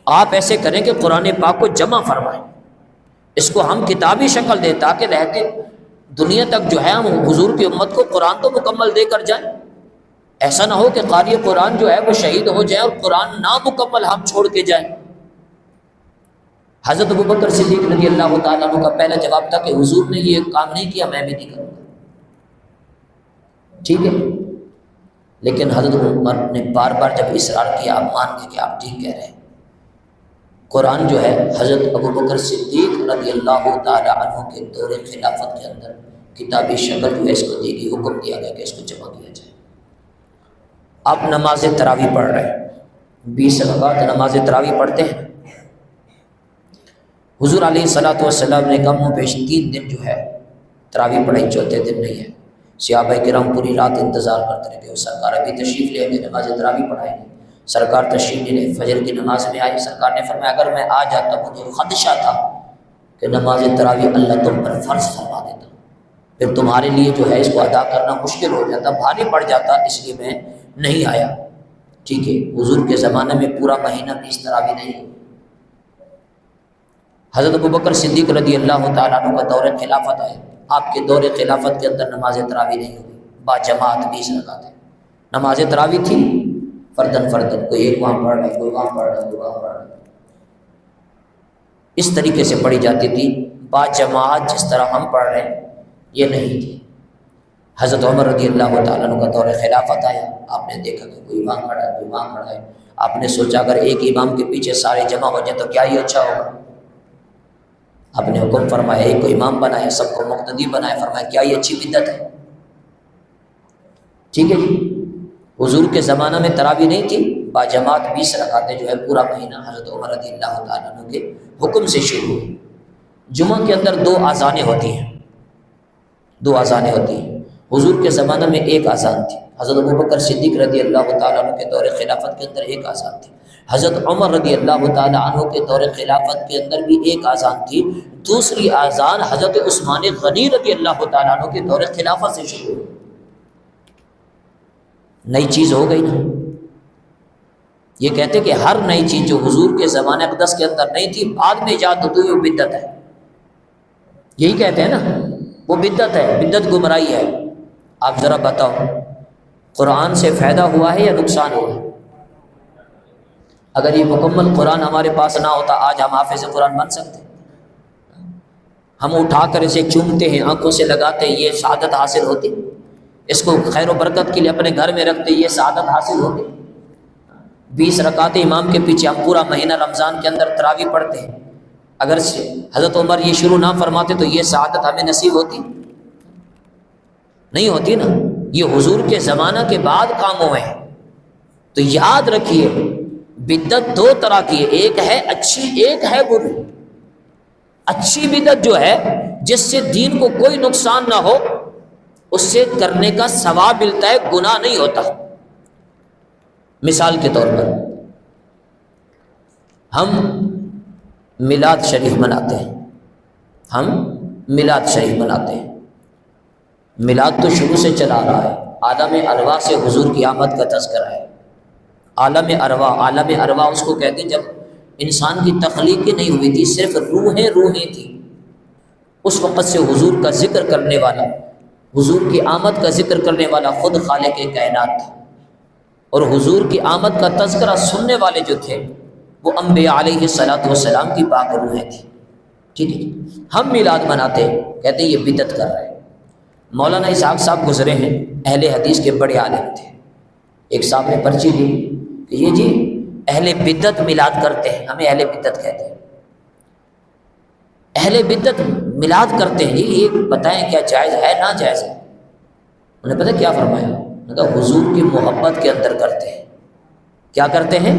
آپ ایسے کریں کہ قرآن پاک کو جمع فرمائیں، اس کو ہم کتابی شکل دیں تاکہ رہتے دنیا تک جو ہے ہم حضور کی امت کو قرآن تو مکمل دے کر جائیں. ایسا نہ ہو کہ قاری قرآن جو ہے وہ شہید ہو جائے اور قرآن نامکمل ہم چھوڑ کے جائیں. حضرت ابوبکر صدیق رضی اللہ تعالیٰ عنہ کا پہلا جواب تھا کہ حضور نے یہ کام نہیں کیا، میں بھی نہیں کروں گا. ٹھیک ہے، لیکن حضرت عمر نے بار بار جب اصرار کیا، آپ مان گئے کہ آپ ٹھیک کہہ رہے ہیں. قرآن جو ہے حضرت ابوبکر صدیق رضی اللہ تعالیٰ عنہ کے دور خلافت کے اندر کتابی شکل جو ہے اس کو دی گئی، حکم دیا گیا کہ اس کو جمع کیا جائے. آپ نماز تراویح پڑھ رہے ہیں، 20 رکعت نماز تراویح پڑھتے ہیں. حضور علیہ الصلوۃ والسلام نے کم و بیش 3 دن جو ہے تراویح پڑھائی، چوتھے دن نہیں ہے. صحابہ کرام پوری رات انتظار کرتے رہے کہ سرکار ابھی تشریف لے گئے، نماز تراویح پڑھائیں گے. سرکار تشریف لے گئے، فجر کی نماز میں آئی. سرکار نے فرمایا اگر میں آ جاتا مجھے خدشہ تھا کہ نماز تراویح اللہ تم پر فرض فرما دیتا، پھر تمہارے لیے جو ہے اس کو ادا کرنا مشکل ہو جاتا، بھاری پڑ جاتا، اس لیے میں نہیں آیا. ٹھیک ہے، حضور کے زمانے میں پورا مہینہ بھی اس تراویح نہیں ہوئی. حضرت ابوبکر صدیق رضی اللہ تعالیٰ عنہ کا دور خلافت آیا. آپ کے دور خلافت کے اندر نماز تراویح نہیں ہوئی، با جماعت 20 رکعتیں نماز تراویح تھی. فردن فردن، کوئی ایک وہاں پڑھ رہا ہے، کوئی وہاں پڑھ رہا ہے، کوئی وہاں پڑھ رہا ہے. اس طریقے سے پڑھی جاتی تھی. با جماعت جس طرح ہم پڑھ رہے ہیں یہ نہیں تھی. حضرت عمر رضی اللہ تعالیٰ عنہ کا دور خلافت آیا. آپ نے دیکھا کہ کوئی وہاں کھڑا ہے، کوئی وہاں کھڑا ہے. آپ نے سوچا اگر ایک امام کے پیچھے سارے جمع ہو جائیں تو کیا ہی اچھا ہوگا. آپ نے حکم فرمایا ایک کو امام بنایا، سب کو مقتدی بنایا. فرمایا کیا یہ اچھی بدعت ہے. ٹھیک ہے جی، حضور کے زمانہ میں تراویح نہیں تھی، با جماعت 20 رکعتیں جو ہے پورا مہینہ حضرت عمر رضی اللہ تعالیٰ عنہ کے حکم سے شروع ہوئی. جمعہ کے اندر 2 اذانیں ہوتی ہیں، 2 اذانیں ہوتی ہیں. حضور کے زمانہ میں 1 اذان تھی. حضرت ابوبکر صدیق رضی اللہ تعالیٰ عنہ کے دور خلافت کے اندر 1 اذان تھی. حضرت عمر رضی اللہ تعالیٰ عنہ کے دور خلافت کے اندر بھی 1 اذان تھی. دوسری اذان حضرت عثمان غنی رضی اللہ تعالیٰ عنہ کے دور خلافت سے شروع ہوئی. نئی چیز ہو گئی نا. یہ کہتے کہ ہر نئی چیز جو حضور کے زمانہ اقدس کے اندر نہیں تھی بعد میں ایجاد ہوئی وہ بدعت ہے. یہی کہتے ہیں نا، وہ بدعت ہے، بدعت گمراہی ہے. آپ ذرا بتاؤ قرآن سے فائدہ ہوا ہے یا نقصان ہوا ہے؟ اگر یہ مکمل قرآن ہمارے پاس نہ ہوتا آج ہم حافظ قرآن بن سکتے؟ ہم اٹھا کر اسے چومتے ہیں، آنکھوں سے لگاتے ہیں، یہ سعادت حاصل ہوتی. اس کو خیر و برکت کے لیے اپنے گھر میں رکھتے، یہ سعادت حاصل ہوتی. 20 رکعتیں امام کے پیچھے ہم پورا مہینہ رمضان کے اندر تراویح پڑھتے ہیں. اگر حضرت عمر یہ شروع نہ فرماتے تو یہ سعادت ہمیں نصیب ہوتی نہیں ہوتی نا. یہ حضور کے زمانہ کے بعد کام ہوئے ہیں. تو یاد رکھیے بدعت 2 طرح کی ہے، ایک ہے اچھی، ایک ہے بری. اچھی بدعت جو ہے جس سے دین کو کوئی نقصان نہ ہو، اس سے کرنے کا ثواب ملتا ہے، گناہ نہیں ہوتا۔ مثال کے طور پر ہم میلاد شریف مناتے ہیں، ہم میلاد شریف مناتے ہیں۔ میلاد تو شروع سے چلا رہا ہے، عالم ارواح سے حضور کی آمد کا تذکرہ ہے۔ عالم ارواح اس کو کہتے ہیں جب انسان کی تخلیق نہیں ہوئی تھی، صرف روحیں تھیں، اس وقت سے حضور کا ذکر کرنے والا، حضور کی آمد کا ذکر کرنے والا خود خالق کائنات تھا، اور حضور کی آمد کا تذکرہ سننے والے جو تھے وہ انبیاء علیہ الصلوۃ والسلام کی پاک روحیں تھیں۔ ٹھیک ہے، ہم میلاد مناتے ہیں، کہتے ہیں یہ بدعت کر رہے ہیں۔ مولانا اسحاق صاحب گزرے ہیں، اہل حدیث کے بڑے عالم تھے۔ ایک صاحب نے پرچی دی کہ یہ جی اہل بدعت میلاد کرتے ہیں، ہمیں اہل بدعت کہتے ہیں، اہل بدعت میلاد کرتے ہیں، یہ بتائیں کیا جائز ہے ناجائز ہے؟ انہوں نے پتہ کیا فرمایا؟ انہوں نے کہا حضور کی محبت کے اندر کرتے ہیں۔ کیا کرتے ہیں؟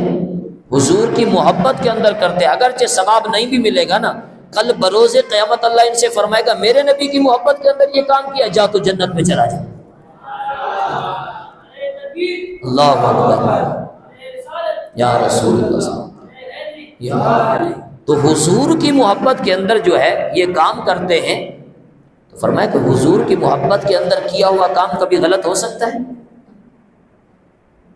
حضور کی محبت کے اندر کرتے ہیں، اگرچہ ثواب نہیں بھی ملے گا نا، کل بروز قیامت اللہ ان سے فرمائے گا میرے نبی کی محبت کے اندر یہ کام کیا، جا تو جنت میں چلا جا۔ اللہ اکبر یا رسول اللہ یا، تو حضور کی محبت کے اندر جو ہے یہ کام کرتے ہیں، تو فرمایا کہ حضور کی محبت کے اندر کیا ہوا کام کبھی غلط ہو سکتا ہے؟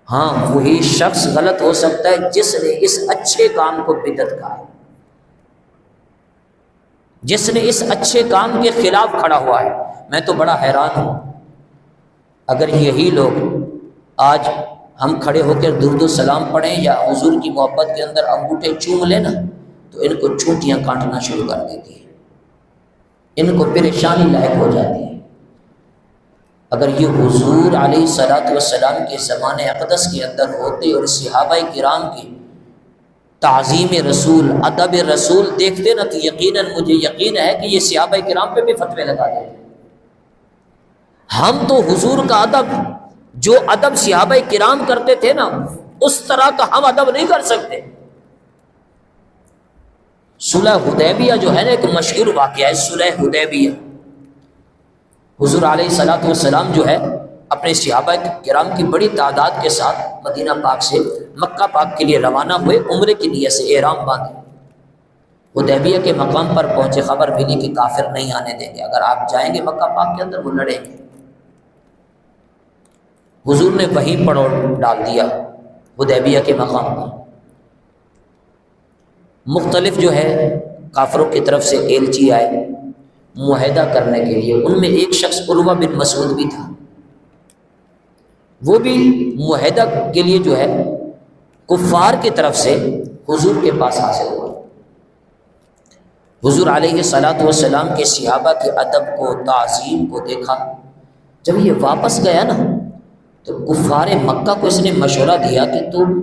ہاں، وہی شخص غلط ہو سکتا ہے جس نے اس اچھے کام کو بدعت کہا ہے، جس نے اس اچھے کام کے خلاف کھڑا ہوا ہے۔ میں تو بڑا حیران ہوں، اگر یہی لوگ آج ہم کھڑے ہو کر درود و سلام پڑھیں یا حضور کی محبت کے اندر انگوٹھے چوم لیں نا، تو ان کو چونٹیاں کاٹنا شروع کر دیتی ہیں، ان کو پریشانی لاحق ہو جاتی ہے۔ اگر یہ حضور علیہ الصلوۃ والسلام کے زمانے اقدس کے اندر ہوتے اور صحابہ کرام کی تعظیم رسول، ادب رسول دیکھتے نا، تو یقیناً مجھے یقین ہے کہ یہ صحابہ کرام پہ بھی فتوے لگا دیتے۔ ہم تو حضور کا ادب، جو ادب صحابہ کرام کرتے تھے نا، اس طرح کا ہم ادب نہیں کر سکتے۔ صلح حدیبیہ جو ہے نا، ایک مشہور واقعہ ہے صلح حدیبیہ۔ حضور علیہ الصلوۃ والسلام جو ہے اپنے صحابہ کرام کی بڑی تعداد کے ساتھ مدینہ پاک سے مکہ پاک کے لیے روانہ ہوئے، عمرے کی نیت سے احرام باندھے۔ حدیبیہ کے مقام پر پہنچے، خبر ملی کہ کافر نہیں آنے دیں گے، اگر آپ جائیں گے مکہ پاک کے اندر وہ لڑیں گے۔ حضور نے وہیں پڑاؤ ڈال دیا حدیبیہ کے مقام پر۔ مختلف جو ہے کافروں کی طرف سے ایلچی آئے معاہدہ کرنے کے لیے، ان میں ایک شخص عروہ بن مسعود بھی تھا، وہ بھی معاہدہ کے لیے جو ہے کفار کی طرف سے حضور کے پاس حاصل ہوا۔ حضور علیہ الصلوۃ والسلام کے صحابہ کے ادب کو، تعظیم کو دیکھا۔ جب یہ واپس گیا نا، تو کفار مکہ کو اس نے مشورہ دیا کہ تم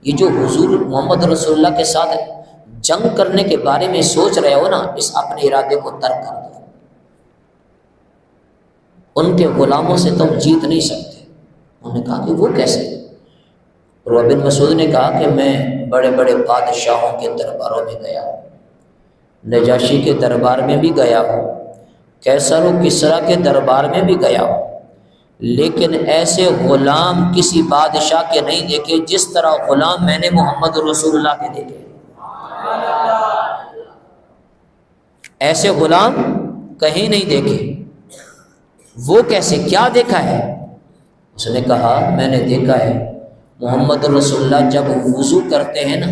یہ جو حضور محمد رسول اللہ کے ساتھ جنگ کرنے کے بارے میں سوچ رہے ہو نا، اس اپنے ارادے کو ترک کر دو، ان کے غلاموں سے تم جیت نہیں سکتے۔ انہوں نے کہا کہ وہ کیسے؟ عروہ بن مسعود نے کہا کہ میں بڑے بڑے بادشاہوں کے درباروں میں گیا ہوں، نجاشی کے دربار میں بھی گیا ہوں، کیسر و کسریٰ کے دربار میں بھی گیا ہوں، لیکن ایسے غلام کسی بادشاہ کے نہیں دیکھے جس طرح غلام میں نے محمد رسول اللہ کے دیکھے۔ ایسے غلام کہیں نہیں دیکھے۔ وہ کیسے؟ کیا دیکھا ہے؟ اس نے کہا میں نے دیکھا ہے محمد رسول اللہ جب وضو کرتے ہیں نا،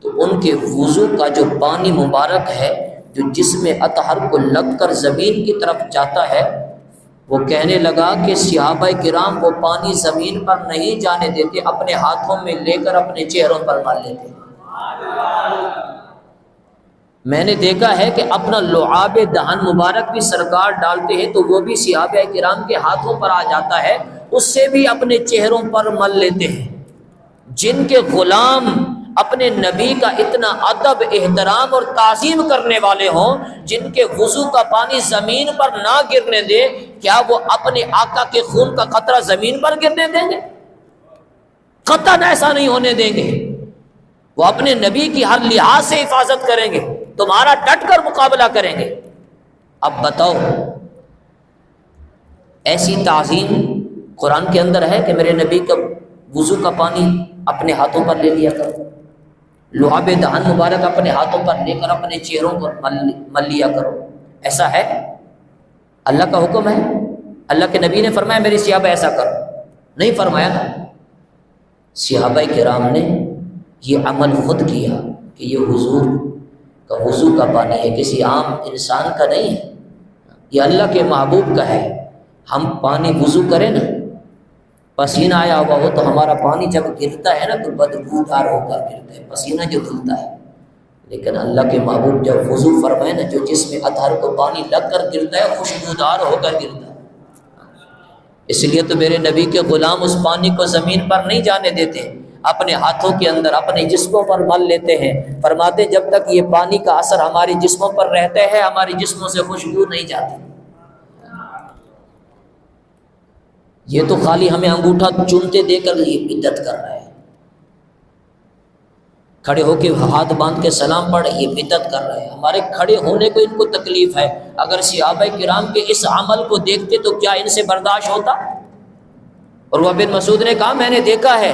تو ان کے وضو کا جو پانی مبارک ہے، جو جسم اطہر کو لگ کر زمین کی طرف جاتا ہے، وہ کہنے لگا کہ صحابہ کرام وہ پانی زمین پر نہیں جانے دیتے، اپنے ہاتھوں میں لے کر اپنے چہروں پر مال لیتے۔ میں نے دیکھا ہے کہ اپنا لعاب دہن مبارک بھی سرکار ڈالتے ہیں تو وہ بھی صحابہ کرام کے ہاتھوں پر آ جاتا ہے، اس سے بھی اپنے چہروں پر مل لیتے ہیں۔ جن کے غلام اپنے نبی کا اتنا ادب، احترام اور تعظیم کرنے والے ہوں، جن کے وضو کا پانی زمین پر نہ گرنے دے، کیا وہ اپنے آقا کے خون کا قطرہ زمین پر گرنے دیں گے؟ قطعاً ایسا نہیں ہونے دیں گے۔ وہ اپنے نبی کی ہر لحاظ سے حفاظت کریں گے، تمہارا ڈٹ کر مقابلہ کریں گے۔ اب بتاؤ، ایسی تعظیم قرآن کے اندر ہے کہ میرے نبی کا وضو کا پانی اپنے ہاتھوں پر لے لیا کرو، لعاب دہن مبارک اپنے ہاتھوں پر لے کر اپنے چہروں پر مل لیا کرو؟ ایسا ہے؟ اللہ کا حکم ہے؟ اللہ کے نبی نے فرمایا میرے صحابہ ایسا کرو؟ نہیں فرمایا نا۔ صحابہ کرام نے یہ عمل خود کیا کہ یہ حضور کا وضو کا پانی ہے، کسی عام انسان کا نہیں ہے، یہ اللہ کے محبوب کا ہے۔ ہم پانی وضو کریں نا، پسینہ آیا ہوا ہو تو ہمارا پانی جب گرتا ہے نا تو بدبودار ہو کر گرتا ہے، پسینہ جو دھلتا ہے، لیکن اللہ کے محبوب جب وضو فرمائے نا، جو جس میں اطہر کو پانی لگ کر گرتا ہے خوشبودار ہو کر گرتا ہے۔ اس لیے تو میرے نبی کے غلام اس پانی کو زمین پر نہیں جانے دیتے، اپنے ہاتھوں کے اندر اپنے جسموں پر مل لیتے ہیں، فرماتے جب تک یہ پانی کا اثر ہمارے جسموں پر رہتا ہے ہمارے جسموں سے خوشبو نہیں جاتی۔ یہ تو خالی ہمیں انگوٹھا چومتے دے کر یہ بدعت کر رہا ہے، کھڑے ہو کے ہاتھ باندھ کے سلام پڑھ یہ بدعت کر رہے ہیں۔ ہمارے کھڑے ہونے کو ان کو تکلیف ہے، اگر صحابہ کرام کے اس عمل کو دیکھتے تو کیا ان سے برداشت ہوتا؟ اور وہ بن مسعود نے کہا میں نے دیکھا ہے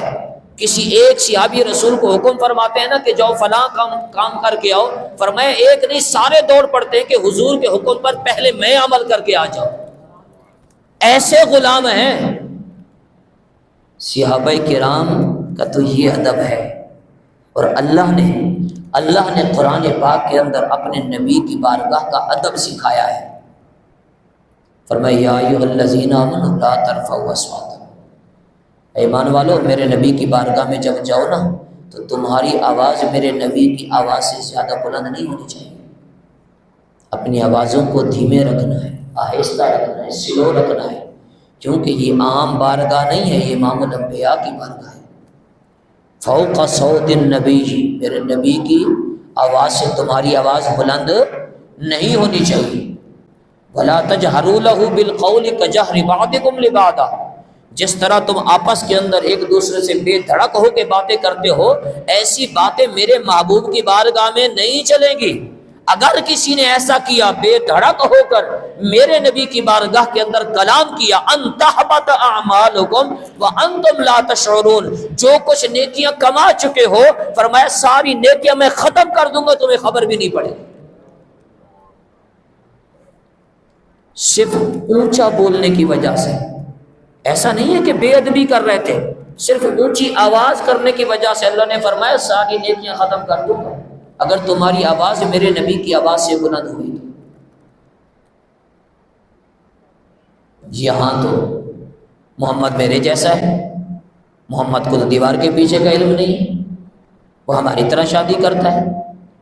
کسی ایک صحابی رسول کو حکم فرماتے ہیں نا کہ جاؤ فلاں کام کر کے آؤ، فرمایا ایک نہیں سارے دوڑ پڑتے ہیں کہ حضور کے حکم پر پہلے میں عمل کر کے آ جاؤں۔ ایسے غلام ہیں۔ صحابہ کرام کا تو یہ ادب ہے، اور اللہ نے قرآن پاک کے اندر اپنے نبی کی بارگاہ کا ادب سکھایا ہے۔ فرمایا یا ایھا الذین آمنوا لا ترفعوا اصواتکم، ایمان والو میرے نبی کی بارگاہ میں جب جاؤ نا تو تمہاری آواز میرے نبی کی آواز سے زیادہ بلند نہیں ہونی چاہیے، اپنی آوازوں کو دھیمے رکھنا ہے، آہستہ رکھنا ہے، سلو رکھنا ہے، کیونکہ یہ عام بارگاہ نہیں ہے، یہ امام الانبیاء کی بارگاہ ہے۔ فوق صوت النبی، میرے نبی کی آواز سے تمہاری آواز بلند نہیں ہونی چاہیے۔ ولا تجہروا لہ بالقول کجہر بعضکم لبعض، جس طرح تم آپس کے اندر ایک دوسرے سے بے دھڑک ہو کے باتیں کرتے ہو، ایسی باتیں میرے محبوب کی بارگاہ میں نہیں چلیں گی۔ اگر کسی نے ایسا کیا بے دھڑک ہو کر میرے نبی کی بارگاہ کے اندر کلام کیا، ان تحبط اعمالکم وانتم لا تشعرون، جو کچھ نیکیاں کما چکے ہو فرمایا ساری نیکیاں میں ختم کر دوں گا، تمہیں خبر بھی نہیں پڑے گی۔ صرف اونچا بولنے کی وجہ سے، ایسا نہیں ہے کہ بے ادبی کر رہے تھے، صرف اونچی آواز کرنے کی وجہ سے اللہ نے فرمایا ساری نیکیاں ختم کر دوں گا اگر تمہاری آواز میرے نبی کی آواز سے بلند ہوئی۔ یہاں تو محمد میرے جیسا ہے، محمد کو تو دیوار کے پیچھے کا علم نہیں، وہ ہماری طرح شادی کرتا ہے،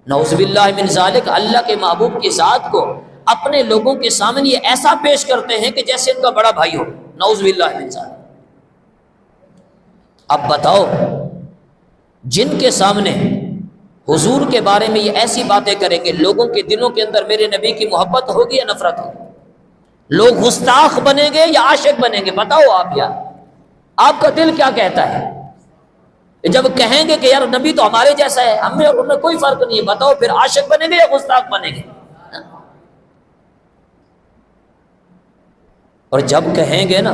نعوذ باللہ من ذالک۔ اللہ کے محبوب کی ذات کو اپنے لوگوں کے سامنے یہ ایسا پیش کرتے ہیں کہ جیسے ان کا بڑا بھائی ہو، نعوذ باللہ من ذالک۔ اب بتاؤ، جن کے سامنے حضور کے بارے میں یہ ایسی باتیں کریں گے، لوگوں کے دلوں کے اندر میرے نبی کی محبت ہوگی یا نفرت ہوگی؟ لوگ گستاخ بنیں گے یا عاشق بنیں گے؟ بتاؤ آپ یار، آپ کا دل کیا کہتا ہے؟ جب کہیں گے کہ یار نبی تو ہمارے جیسا ہے، ہم میں اور ان میں کوئی فرق نہیں ہے، بتاؤ پھر عاشق بنیں گے یا گستاخ بنیں گے؟ اور جب کہیں گے نا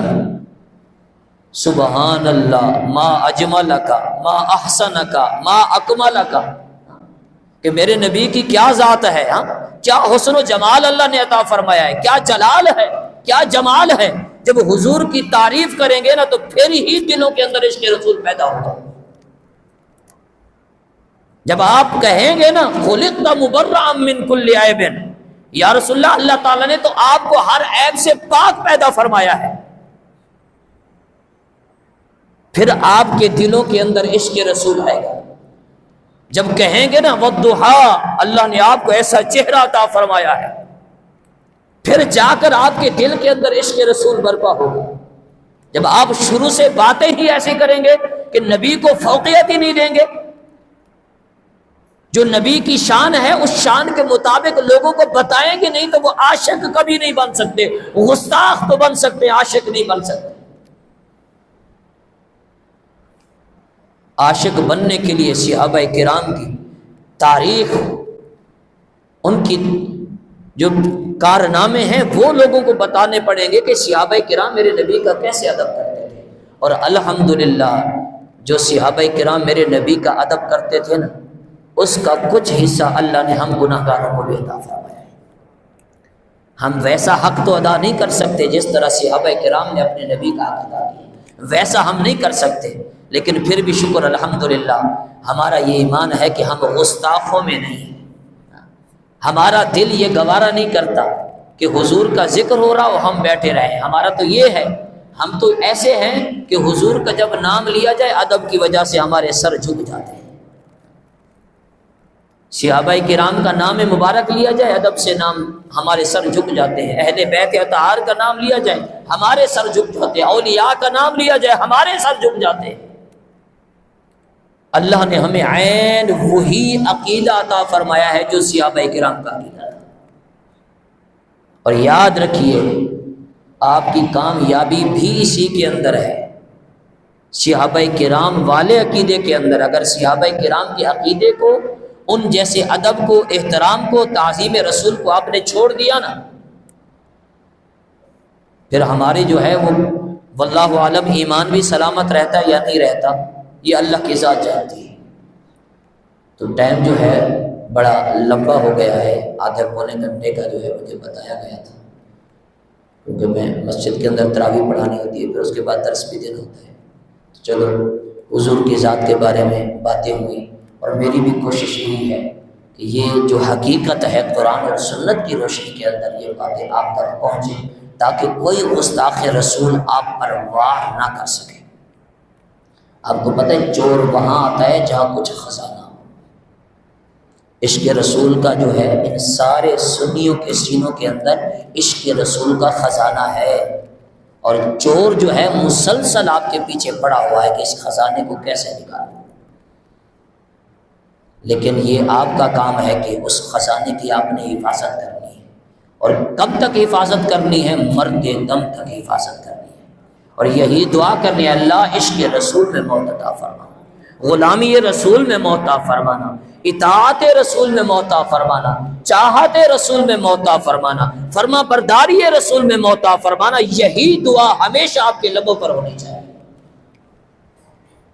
سبحان اللہ ما اجملک ما احسنک ما اکملک، کہ میرے نبی کی کیا ذات ہے، ہاں کیا حسن و جمال اللہ نے عطا فرمایا ہے، کیا جلال ہے، کیا جمال ہے۔ جب حضور کی تعریف کریں گے نا تو پھر ہی دلوں کے اندر عشق رسول پیدا ہوگا۔ جب آپ کہیں گے نا خلقت مبرأ من کل عیب، یا رسول اللہ اللہ تعالیٰ نے تو آپ کو ہر عیب سے پاک پیدا فرمایا ہے، پھر آپ کے دلوں کے اندر عشق رسول آئے گا۔ جب کہیں گے نا والضحیٰ، اللہ نے آپ کو ایسا چہرہ عطا فرمایا ہے، پھر جا کر آپ کے دل کے اندر عشق رسول برپا ہوگا۔ جب آپ شروع سے باتیں ہی ایسی کریں گے کہ نبی کو فوقیت ہی نہیں دیں گے، جو نبی کی شان ہے اس شان کے مطابق لوگوں کو بتائیں گے نہیں، تو وہ عاشق کبھی نہیں بن سکتے۔ گستاخ تو بن سکتے ہیں، عاشق نہیں بن سکتے۔ عاشق بننے کے لیے صحابہ کرام کی تاریخ ان کی جو کارنامے ہیں وہ لوگوں کو بتانے پڑیں گے کہ صحابہ کرام میرے نبی کا کیسے ادب کرتے تھے. اور الحمدللہ جو صحابہ کرام میرے نبی کا ادب کرتے تھے نا، اس کا کچھ حصہ اللہ نے ہم گناہ گاروں کو بھی عطا فرمایا ہے. ہم ویسا حق تو ادا نہیں کر سکتے جس طرح صحابہ کرام نے اپنے نبی کا حق ادا کیا، ویسا ہم نہیں کر سکتے، لیکن پھر بھی شکر الحمدللہ ہمارا یہ ایمان ہے کہ ہم گستاخوں میں نہیں ہیں. ہمارا دل یہ گوارا نہیں کرتا کہ حضور کا ذکر ہو رہا اور ہم بیٹھے رہیں. ہمارا تو یہ ہے، ہم تو ایسے ہیں کہ حضور کا جب نام لیا جائے ادب کی وجہ سے ہمارے سر جھک جاتے ہیں. صحابہ کرام کا نام مبارک لیا جائے ادب سے نام ہمارے سر جھک جاتے ہیں. اہل بیت اطہار کا نام لیا جائے ہمارے سر جھک جاتے ہیں. اولیاء کا نام لیا جائے ہمارے سر جھک جاتے ہیں. اللہ نے ہمیں عین وہی عقیدہ عطا فرمایا ہے جو صحابہ کرام کا عقیدہ تھا. اور یاد رکھیے آپ کی کامیابی بھی اسی کے اندر ہے، صحابہ کرام والے عقیدے کے اندر. اگر صحابہ کرام کے عقیدے کو، ان جیسے ادب کو، احترام کو، تعظیم رسول کو آپ نے چھوڑ دیا نا، پھر ہمارے جو ہے وہ واللہ عالم ایمان بھی سلامت رہتا ہے یا نہیں رہتا، یہ اللہ کی ذات جانتی ہے. تو ٹائم جو ہے بڑا لمبا ہو گیا ہے، آدھے پونے گھنٹے کا جو ہے مجھے بتایا گیا تھا، کیونکہ میں مسجد کے اندر تراویح پڑھانی ہوتی ہے، پھر اس کے بعد درس بھی دینا ہوتا ہے. چلو حضور کی ذات کے بارے میں باتیں ہوئی، اور میری بھی کوشش یہی ہے کہ یہ جو حقیقت ہے قرآن اور سنت کی روشنی کے اندر یہ باتیں آپ تک پہنچیں، تاکہ کوئی گستاخ رسول آپ پر وار نہ کر سکے. آپ کو پتہ ہے چور وہاں آتا ہے جہاں کچھ خزانہ ہو. عشق رسول کا جو ہے ان سارے سنیوں کے سینوں کے اندر عشق رسول کا خزانہ ہے، اور چور جو ہے مسلسل آپ کے پیچھے پڑا ہوا ہے کہ اس خزانے کو کیسے نکالیں. لیکن یہ آپ کا کام ہے کہ اس خزانے کی آپ نے حفاظت کرنی ہے. اور کب تک حفاظت کرنی ہے؟ مرتے دم تک حفاظت کرنی ہے. اور یہی دعا کرنی ہے، اللہ عشق رسول میں موت عطا فرمانا، غلامی رسول میں موت عطا فرمانا، اطاعت رسول میں موت عطا فرمانا، چاہت رسول میں موت عطا فرمانا، فرما برداری رسول میں موت عطا فرمانا. یہی دعا ہمیشہ آپ کے لبوں پر ہونی چاہیے.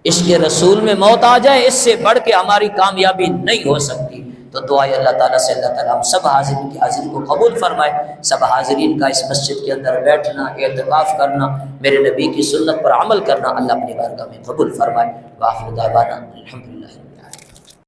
عشق رسول میں موت آ جائے، اس سے بڑھ کے ہماری کامیابی نہیں ہو سکتی. تو دعائے اللہ تعالیٰ سے اللہ تعالیٰ ہم سب حاضرین کی حاضری کو قبول فرمائے. سب حاضرین کا اس مسجد کے اندر بیٹھنا، اعتکاف کرنا، میرے نبی کی سنت پر عمل کرنا اللہ اپنی بارگاہ میں قبول فرمائے. وآخر دعوانا الحمدللہ.